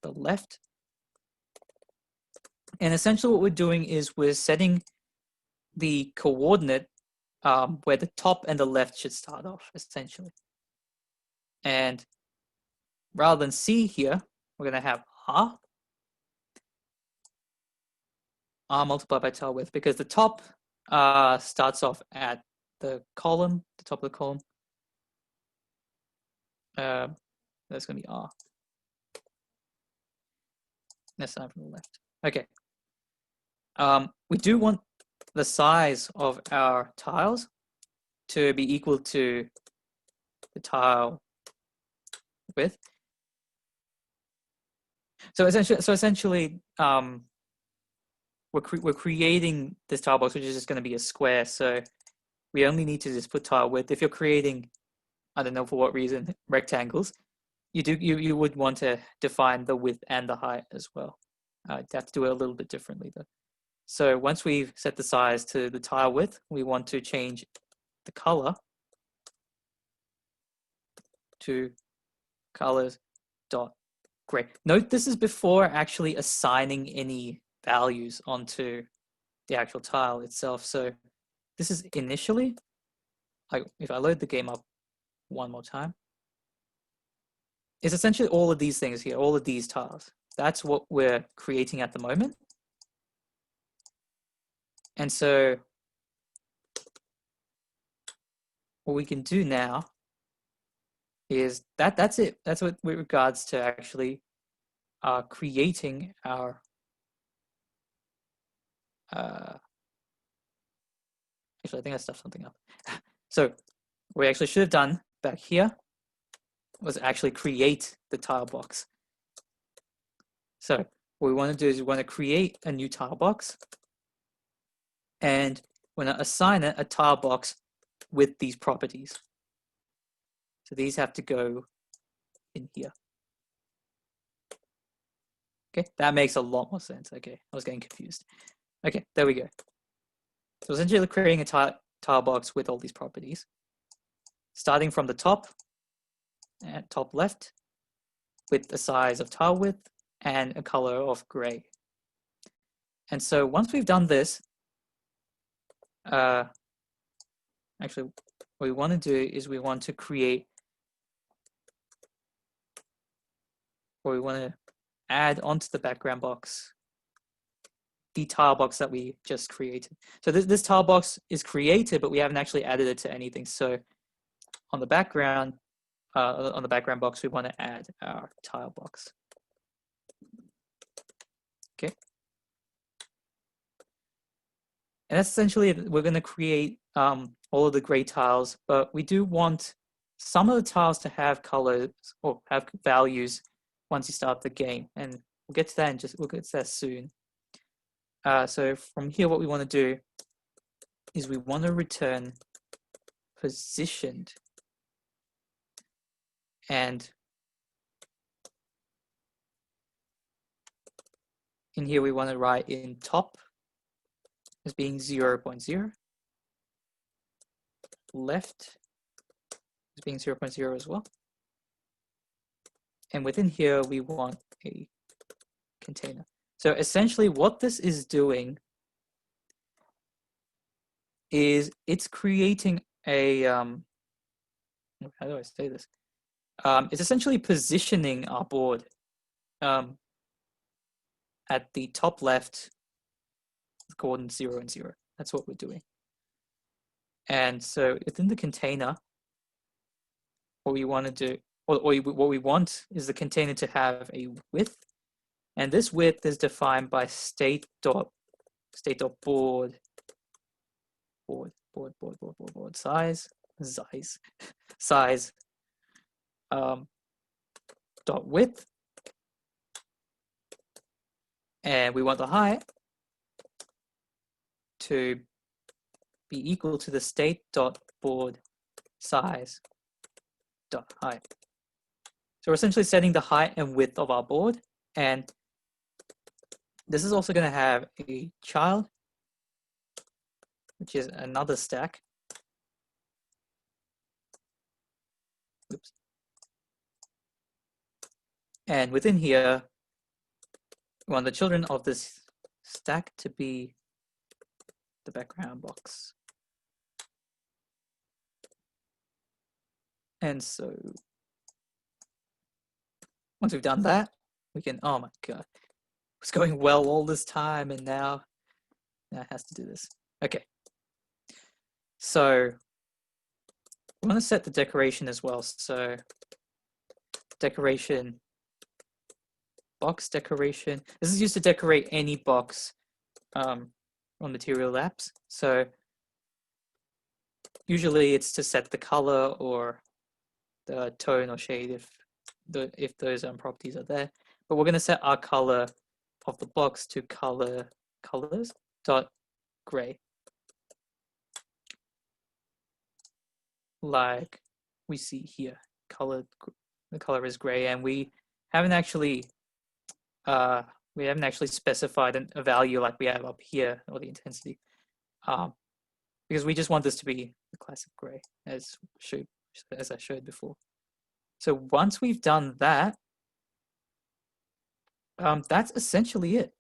the left. And essentially what we're doing is we're setting the coordinate where the top and the left should start off, essentially. And rather than C here, we're going to have R multiplied by tile width, because the top starts off at the column, the top of the column. That's going to be R. Next time from the left. Okay. We do want the size of our tiles to be equal to the tile width. So essentially, we're creating this tile box, which is just going to be a square. So we only need to just put tile width. If you're creating, I don't know for what reason, rectangles, you would want to define the width and the height as well. You have to do it a little bit differently though. So once we've set the size to the tile width, we want to change the color to colors.gray. Note this is before actually assigning any values onto the actual tile itself. So this is initially, if I load the game up one more time, it's essentially all of these things here, all of these tiles. That's what we're creating at the moment. And so what we can do now is that's it. That's what with regards to actually creating our actually, I think I stuffed something up. So what we actually should have done back here was actually create the tile box. So what we want to do is we want to create a new tile box, and we're going to assign it a tile box with these properties. So these have to go in here. Okay, that makes a lot more sense. Okay, I was getting confused. Okay, there we go. So essentially creating a tile box with all these properties, starting from the top and top left with the size of tile width and a color of gray. And so once we've done this, actually what we want to do is we want to create, or we want to add onto the background box the tile box that we just created. So this tile box is created, but we haven't actually added it to anything. So on the background box, we want to add our tile box. Okay. And that's essentially it. We're going to create all of the gray tiles, but we do want some of the tiles to have colors or have values once you start the game. And we'll get to that we'll get to that soon. So from here, what we want to do is we want to return positioned. And in here, we want to write in top as being 0.0, left as being 0.0 as well. And within here, we want a container. So essentially what this is doing is it's creating a, how do I say this? It's essentially positioning our board at the top left, coordinates 0 and 0. That's what we're doing. And so within the container, what we want to do, or what we want is the container to have a width, and this width is defined by state.board size dot width, and we want the height to be equal to the state.board size dot height. So we're essentially setting the height and width of our board, and this is also going to have a child, which is another stack. Oops. And within here, we want the children of this stack to be the background box. And so once we've done that, we can, oh my God, it was going well all this time, and now it has to do this. Okay. So we want to set the decoration as well. So decoration, box decoration. This is used to decorate any box on material apps. So usually it's to set the color or the tone or shade if those properties are there. But we're going to set our color of the box to colors dot gray, like we see here. The color is gray, and we haven't actually specified a value like we have up here, or the intensity, because we just want this to be the classic gray as I showed before. So once we've done that, that's essentially it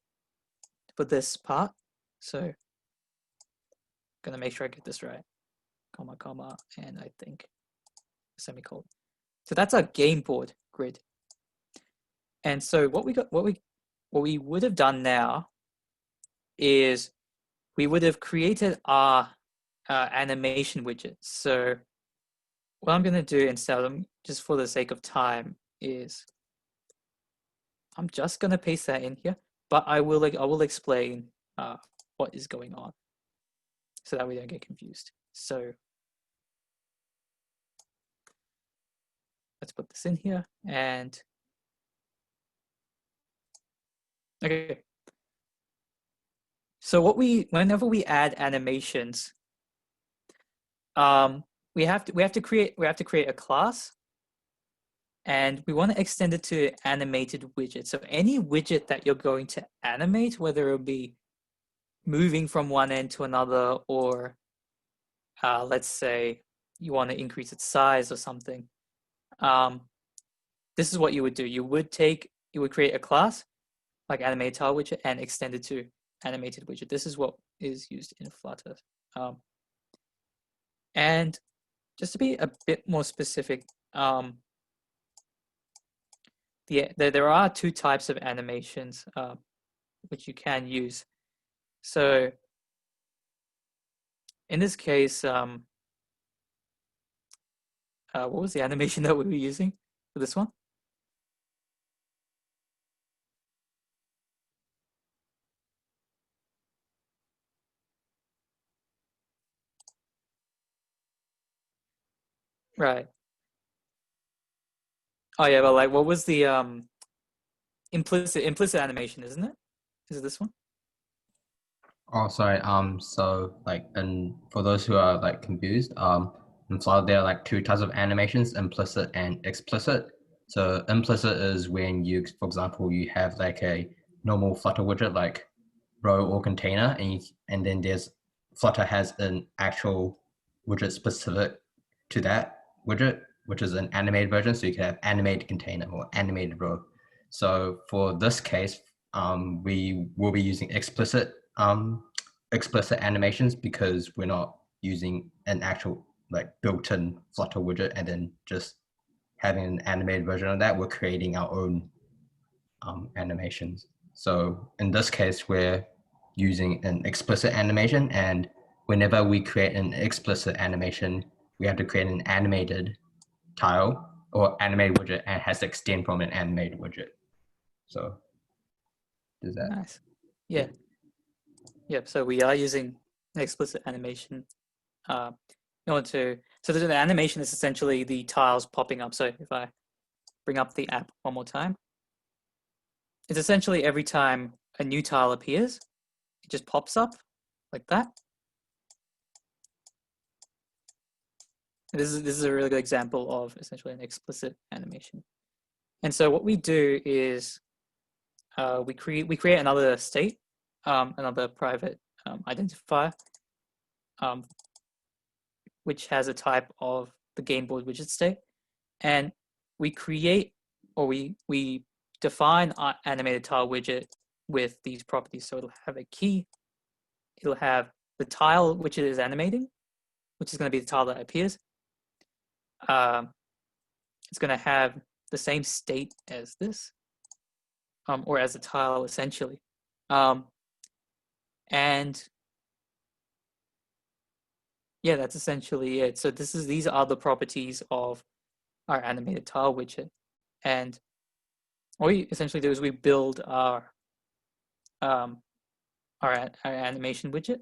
for this part. So I'm gonna make sure I get this right, comma, and I think semicolon. So that's our game board grid. And so what we would have done now is we would have created our animation widget. So what I'm going to do instead, just for the sake of time, is I'm just going to paste that in here, but I will explain what is going on so that we don't get confused. So let's put this in here, and okay. So whenever we add animations, we have to create a class, and we want to extend it to animated widget. So any widget that you're going to animate, whether it'll be moving from one end to another, or let's say you want to increase its size or something, this is what you would do. You would create a class like animated tile widget and extend it to animated widget. This is what is used in Flutter. And just to be a bit more specific, there are two types of animations which you can use. So in this case, what was the animation that we were using for this one? Right. Oh yeah, but like, what was the implicit animation, isn't it? Is it this one? Oh, sorry. So like, and for those who are like confused, in Flutter there are like two types of animations: implicit and explicit. So implicit is when you, for example, you have like a normal Flutter widget like row or container, and then there's Flutter has an actual widget specific to that widget, which is an animated version. So you can have animated container or animated row. So for this case, we will be using explicit animations because we're not using an actual like built-in Flutter widget and then just having an animated version of that. We're creating our own animations. So in this case, we're using an explicit animation, and whenever we create an explicit animation, we have to create an animated tile or animated widget, and it has to extend from an animated widget. So does that? Nice. Yeah. Yep. So we are using an explicit animation in order to. So the animation is essentially the tiles popping up. So if I bring up the app one more time, it's essentially every time a new tile appears, it just pops up like that. This is a really good example of essentially an explicit animation. And so what we do is we create another state, another private identifier, which has a type of the Gameboy widget state, and we create or we define our animated tile widget with these properties. So it'll have a key, it'll have the tile which it is animating, which is going to be the tile that appears. It's going to have the same state as this, or as a tile essentially. And yeah, that's essentially it. So these are the properties of our animated tile widget. And what we essentially do is we build our animation widget.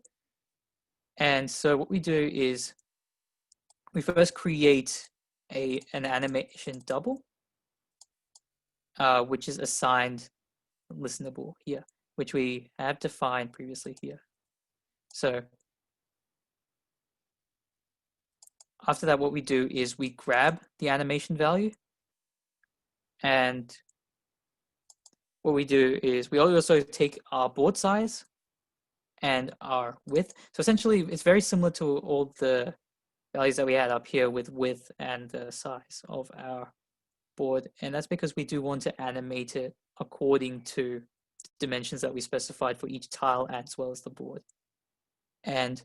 And so what we do is we first create an animation double, which is assigned listenable here, which we have defined previously here. So after that, what we do is we grab the animation value, and what we do is we also take our board size and our width. So essentially, it's very similar to all the values that we had up here with width and the size of our board. And that's because we do want to animate it according to dimensions that we specified for each tile as well as the board. And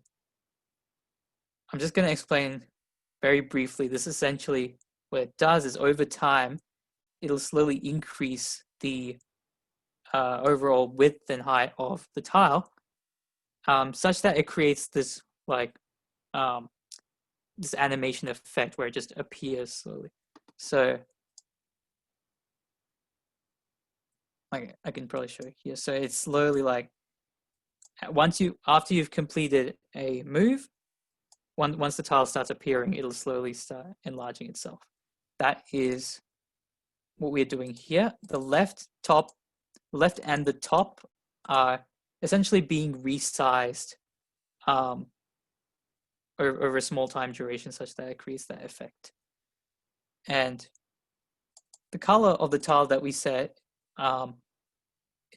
I'm just going to explain very briefly. This essentially, what it does is over time, it'll slowly increase the overall width and height of the tile, such that it creates this like this animation effect where it just appears slowly. So like I can probably show you here. So it's slowly like after you've completed a move, once the tile starts appearing, it'll slowly start enlarging itself. That is what we're doing here. The left and the top are essentially being resized over a small time duration such that it creates that effect. And the color of the tile that we set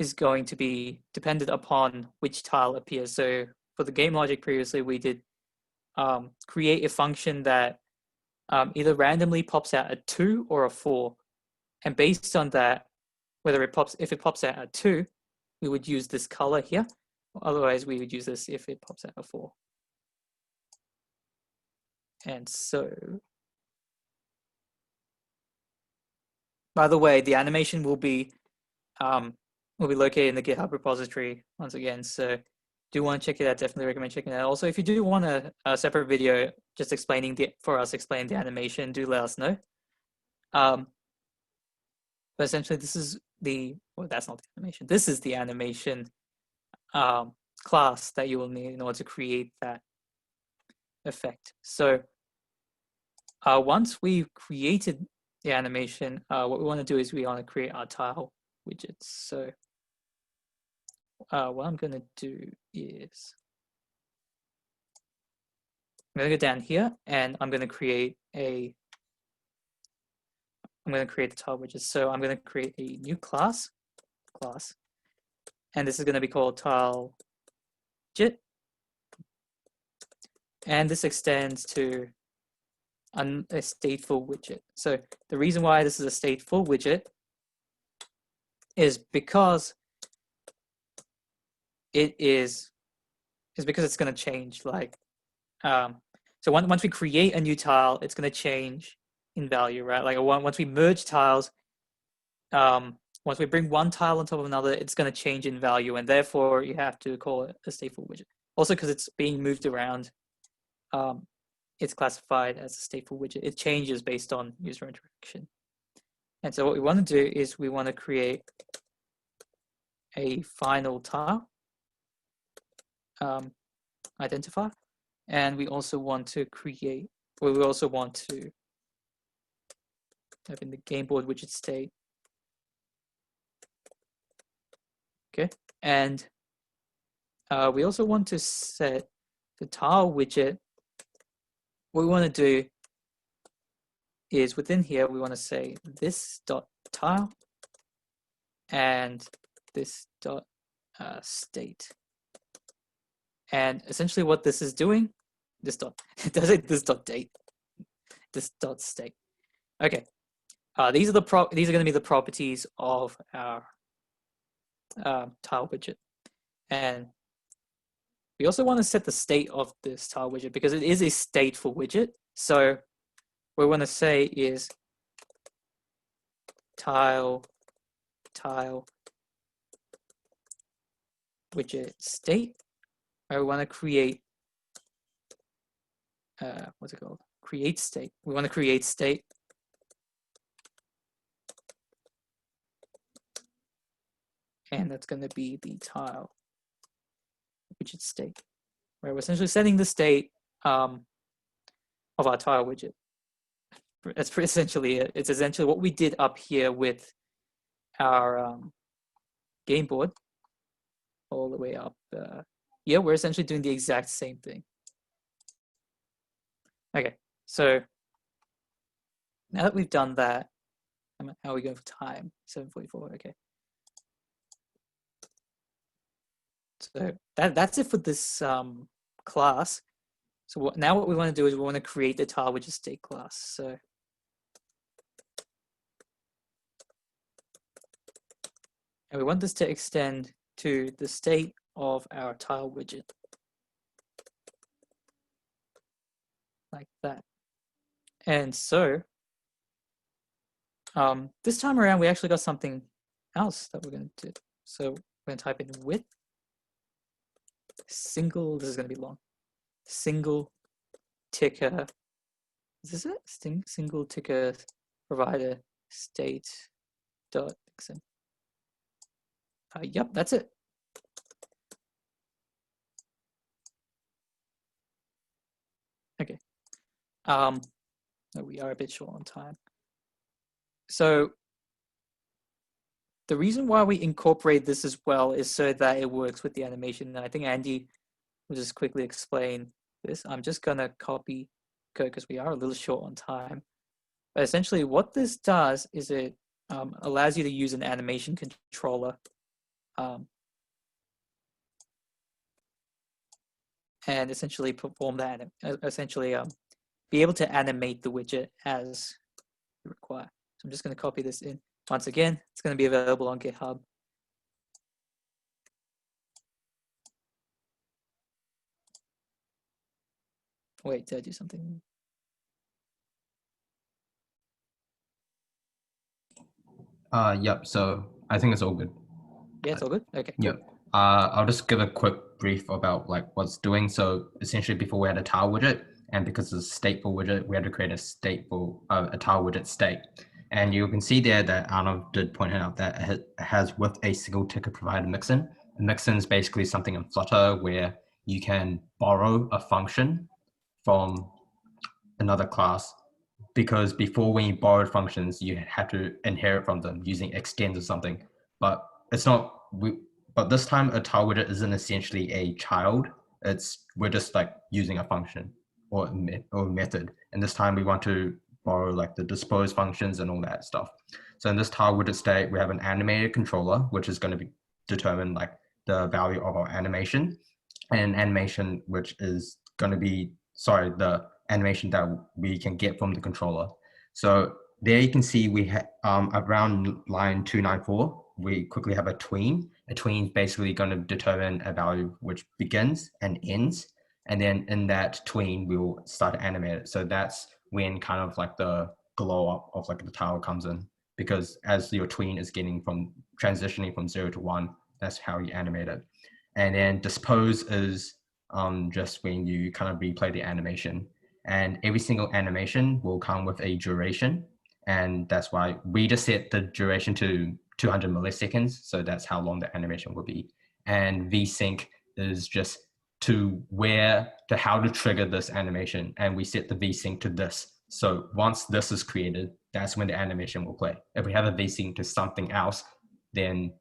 is going to be dependent upon which tile appears. So for the game logic previously, we did create a function that either randomly pops out a 2 or a 4. And based on that, if it pops out a 2, we would use this color here. Otherwise, we would use this if it pops out a 4. And so, by the way, the animation will be located in the GitHub repository once again. So do want to check it out, definitely recommend checking it out. Also, if you do want a separate video just explaining explaining the animation, do let us know. But essentially, this is well, that's not the animation. This is the animation class that you will need in order to create that effect. So once we've created the animation, what we want to do is we want to create our tile widgets. So what I'm going to do is I'm going to go down here and I'm going to create the tile widgets. So I'm going to create a new class, and this is going to be called tile widget. And this extends to a stateful widget. So the reason why this is a stateful widget is because it's going to change. Like, so once we create a new tile, it's going to change in value, right? Like once we merge tiles, once we bring one tile on top of another, it's going to change in value, and therefore you have to call it a stateful widget. Also, because it's being moved around, it's classified as a stateful widget. It changes based on user interaction. And so what we want to do is we want to create a final tile identifier, and we also want to create, well, we also want to have in the Gameboy widget state. Okay, and we also want to set the tile widget. What we want to do is within here, we want to say this dot tile and this dot state. And essentially what this is doing, this dot, does it this dot date, this dot state. Okay, these are going to be the properties of our tile widget. And we also want to set the state of this tile widget because it is a stateful widget. So what we want to say is tile widget state. We want to create what's it called? Create state. We want to create state. And that's going to be the tile widget state. Right, we're essentially setting the state of our tile widget. That's essentially it. It's essentially what we did up here with our game board all the way up. Yeah, we're essentially doing the exact same thing. Okay, so now that we've done that, how are we going for time? 7:44. Okay. So that's it for this class. So now what we want to do is we want to create the tile widget state class. So and we want this to extend to the state of our tile widget, like that. And so this time around, we actually got something else that we're going to do. So we're going to type in with single, this is going to be long, single ticker, is this it? Single ticker provider state dot extend. Yep, that's it. Okay. We are a bit short on time. So the reason why we incorporate this as well is so that it works with the animation. And I think Andy will just quickly explain this. I'm just gonna copy code because we are a little short on time. But essentially what this does is it allows you to use an animation controller and essentially perform that, be able to animate the widget as you require. So I'm just going to copy this in. Once again, it's going to be available on GitHub. Wait, did I do something? Yep, so I think it's all good. Yeah, it's all good? Okay. Yep. I'll just give a quick brief about like what's doing. So essentially, before we had a tile widget, and because it's a stateful widget, we had to create a tile widget state. And you can see there that Arnav did point out that it has with a single ticket provided mixin. A mixin is basically something in Flutter where you can borrow a function from another class, because before when you borrowed functions, you had to inherit from them using extends or something. But it's not, but this time a tile widget isn't essentially a child. We're just like using a function or method. And this time we want to borrow like the dispose functions and all that stuff. So in this tile widget state, we have an animated controller, which is going to determine like the value of our animation, and an animation which is going to be, sorry, the animation that we can get from the controller. So there you can see we have around line 294, we quickly have a tween. A tween is basically going to determine a value which begins and ends. And then in that tween, we will start to animate it. So that's when kind of like the glow up of like the tile comes in, because as your tween is getting from transitioning from 0 to 1, that's how you animate it. And then dispose is just when you kind of replay the animation. And every single animation will come with a duration. And that's why we just set the duration to 200 milliseconds. So that's how long the animation will be. And vsync is just how to trigger this animation. And we set the vsync to this. So once this is created, that's when the animation will play. If we have a vsync to something else, then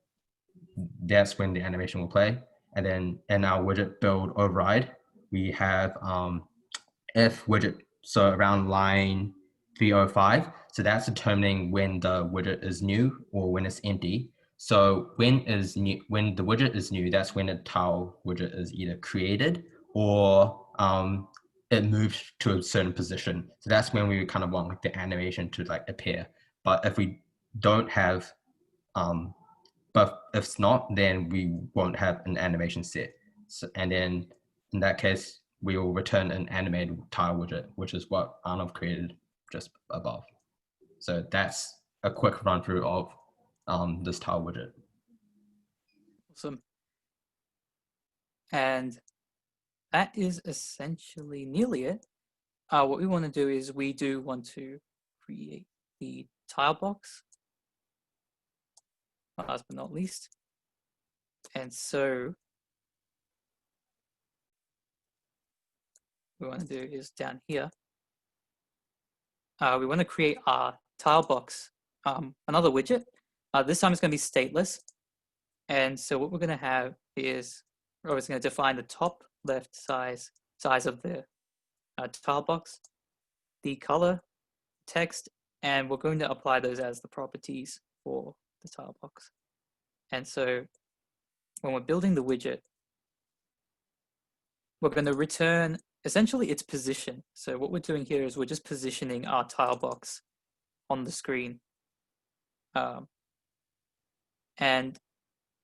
that's when the animation will play. And then in our widget build override, we have if widget, so around line 305. So that's determining when the widget is new or when it's empty. So when the widget is new, that's when a tile widget is either created or it moves to a certain position. So that's when we kind of want like the animation to like appear. But if we don't have, but if it's not, then we won't have an animation set. So, and then in that case, we will return an animated tile widget, which is what Arnav created just above. So that's a quick run through of this tile widget. Awesome. And that is essentially nearly it. What we want to do is we do want to create the tile box, last but not least. And so what we want to do is down here, we want to create our tile box, another widget. This time it's going to be stateless. And so what we're going to have is, we're always going to define the top left size of the tile box, the color, text, and we're going to apply those as the properties for the tile box. And so when we're building the widget, we're going to return essentially its position. So what we're doing here is we're just positioning our tile box on the screen. And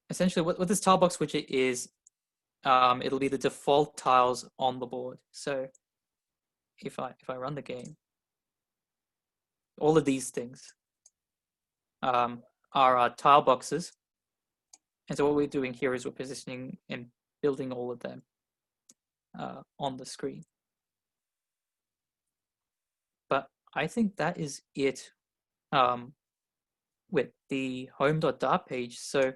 essentially what this tile box widget is, it'll be the default tiles on the board. So if I run the game, all of these things are our tile boxes. And so what we're doing here is we're positioning and building all of them on the screen. But I think that is it with the home.dart page. So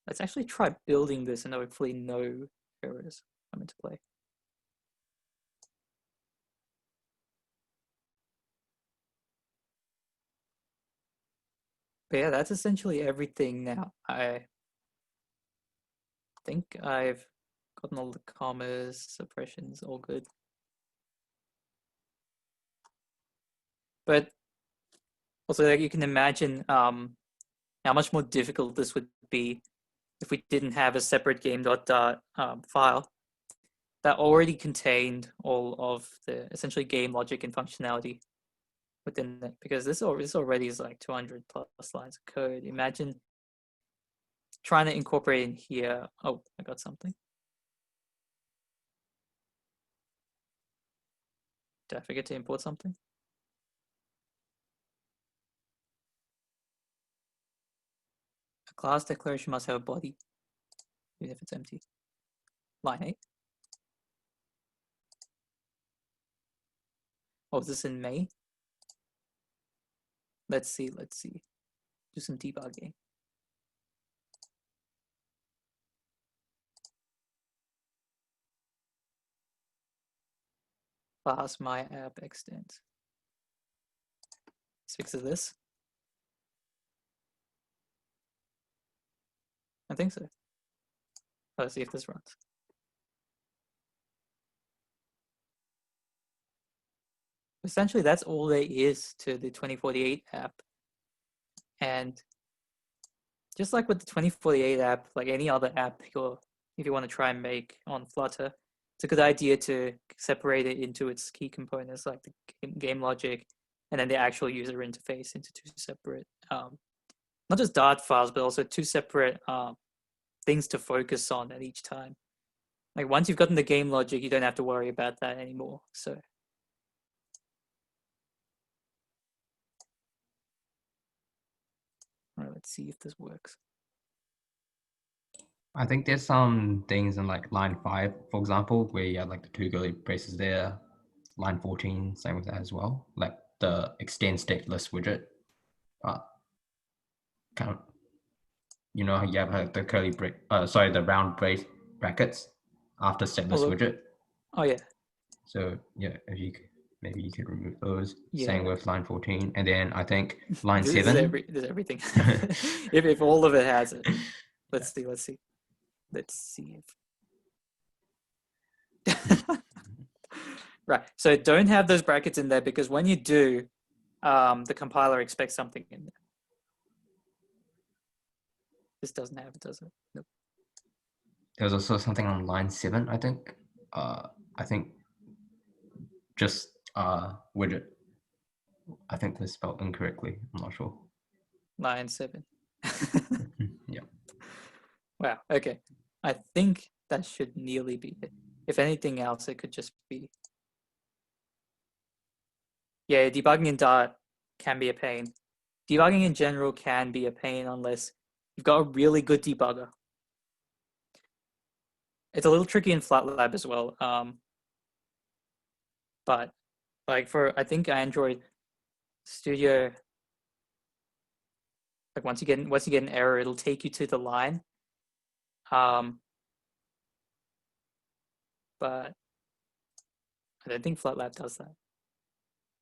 let's actually try building this and hopefully no errors come into play. But yeah, that's essentially everything now. I think I've gotten all the commas, suppressions, all good. But also, like, you can imagine how much more difficult this would be if we didn't have a separate game.dart file that already contained all of the essentially game logic and functionality within it, because this already is like 200 plus lines of code. Imagine trying to incorporate in here. Oh, I got something. Did I forget to import something? A class declaration must have a body. even if it's empty. Line 8. Oh, is this in May? Let's see. Do some debugging. Class my app extends. Let's fix this. I think so. Let's see if this runs. Essentially, that's all there is to the 2048 app. And just like with the 2048 app, like any other app, if you want to try and make on Flutter, it's a good idea to separate it into its key components, like the game logic, and then the actual user interface into two separate, not just Dart files, but also two separate things to focus on at each time. Like once you've gotten the game logic, you don't have to worry about that anymore. So. All right, let's see if this works. I think there's some things in like line 5, for example, where you have like the 2 curly braces there. Line 14, same with that as well. Like the extend stateless widget. Kind of, you know, you have like the the round brackets after stateless widget. Oh yeah. So yeah, if you could, maybe you could remove those. Yeah. Same with line 14, and then I think line 7. There's everything. if all of it has it. Let's see if. Right. So don't have those brackets in there because when you do, the compiler expects something in there. This doesn't have it, does it? Nope. There's also something on line 7, I think. I think just widget. I think they spelled incorrectly. I'm not sure. Line 7. Yeah. Wow. Okay. I think that should nearly be it. If anything else, it could just be. Yeah, debugging in Dart can be a pain. Debugging in general can be a pain unless you've got a really good debugger. It's a little tricky in FlatLab as well. But like I think Android Studio, like once you get an error, it'll take you to the line. But I don't think FlatLab does that.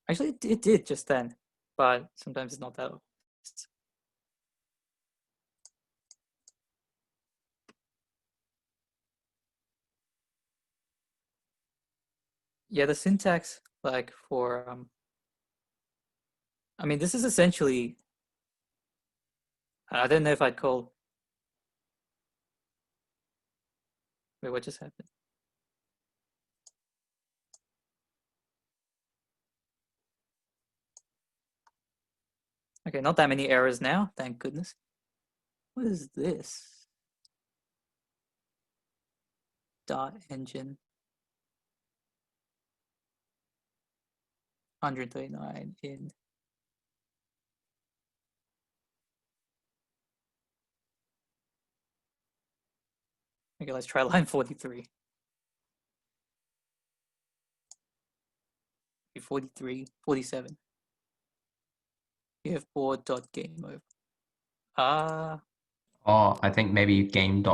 Actually, it did just then, but sometimes it's not that obvious. Yeah, the syntax, like for, I mean, this is essentially, I don't know if I'd call, wait, what just happened? Okay, not that many errors now, thank goodness. What is this? Dot engine. 139 in. Okay, let's try line 43. 43, 47. You have board.gameOver. Oh, I think maybe game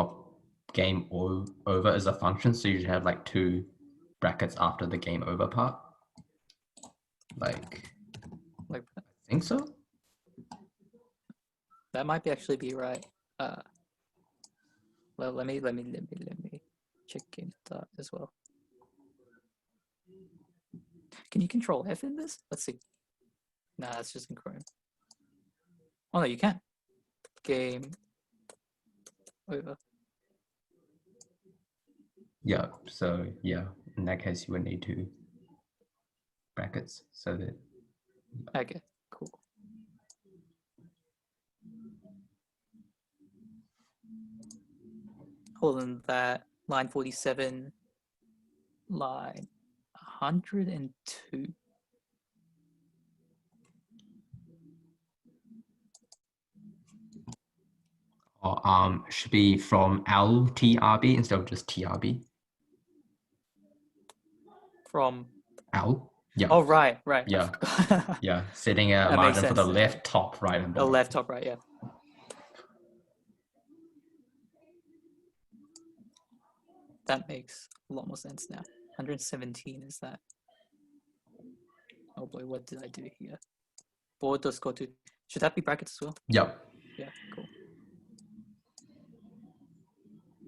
over is a function, so you should have like 2 brackets after the game over part. Like I think so. That might actually be right. Well, let me check game dot as well. Can you control F in this? Let's see. Nah, that's just in Chrome. Oh no, you can. Game over. Yeah. So yeah, in that case, you would need 2 brackets so that. Okay, cool. Other than that, line 47, line 102. should be from LTRB instead of just TRB. From L. Yeah. oh right. Yeah. I forgot. Yeah. Setting a That makes margin for the sense. left, top, right, and The bottom. left, top, right. Yeah. That makes a lot more sense now. 117 is that. Oh boy, what did I do here? Board does go to. Should that be brackets as well? Yep. Yeah, cool.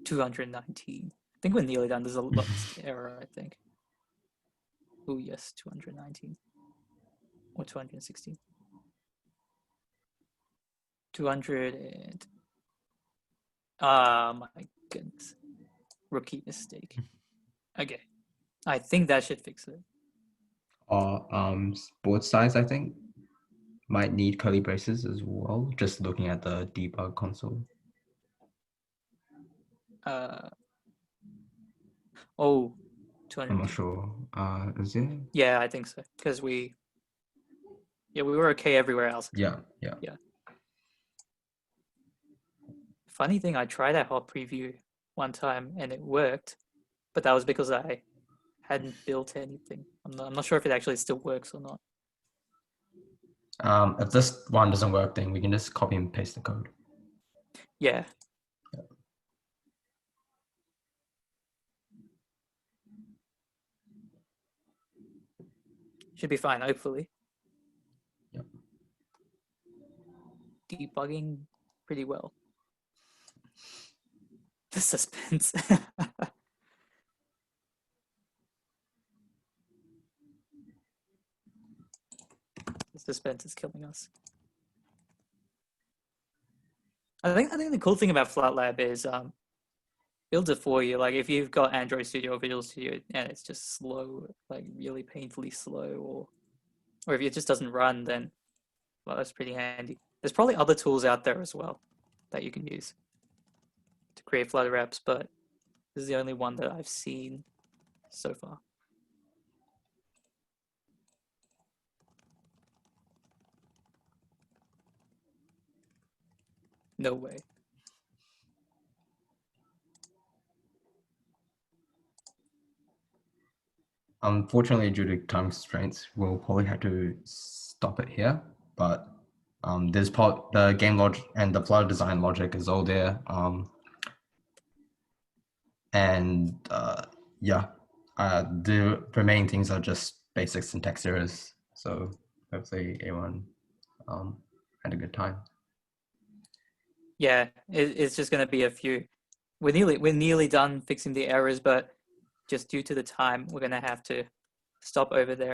219. I think we're nearly done. There's a lot error, I think. Oh yes, 219. Or 216. 200 and... Ah, my goodness. Rookie mistake. Okay. I think that should fix it. Or board size, I think, might need curly braces as well. Just looking at the debug console. Oh, 200. I'm not sure. Is it? Yeah, I think so. Because we were okay everywhere else. Yeah. Funny thing, I tried that hot preview one time and it worked, but that was because I hadn't built anything. I'm not sure if it actually still works or not. If this one doesn't work, then we can just copy and paste the code. Yeah. Should be fine, hopefully. Yep. Debugging pretty well. The suspense. The suspense is killing us. I think the cool thing about FlatLab is builds it for you. Like if you've got Android Studio or Visual Studio and it's just slow, like really painfully slow, or if it just doesn't run, then well, that's pretty handy. There's probably other tools out there as well that you can use to create Flutter apps, but this is the only one that I've seen so far. No way. Unfortunately, due to time constraints, we'll probably have to stop it here. But there's the game logic and the Flutter design logic is all there. The remaining things are just basic syntax errors. So hopefully everyone had a good time. Yeah, it's just going to be a few. We're nearly done fixing the errors, but just due to the time, we're going to have to stop over there.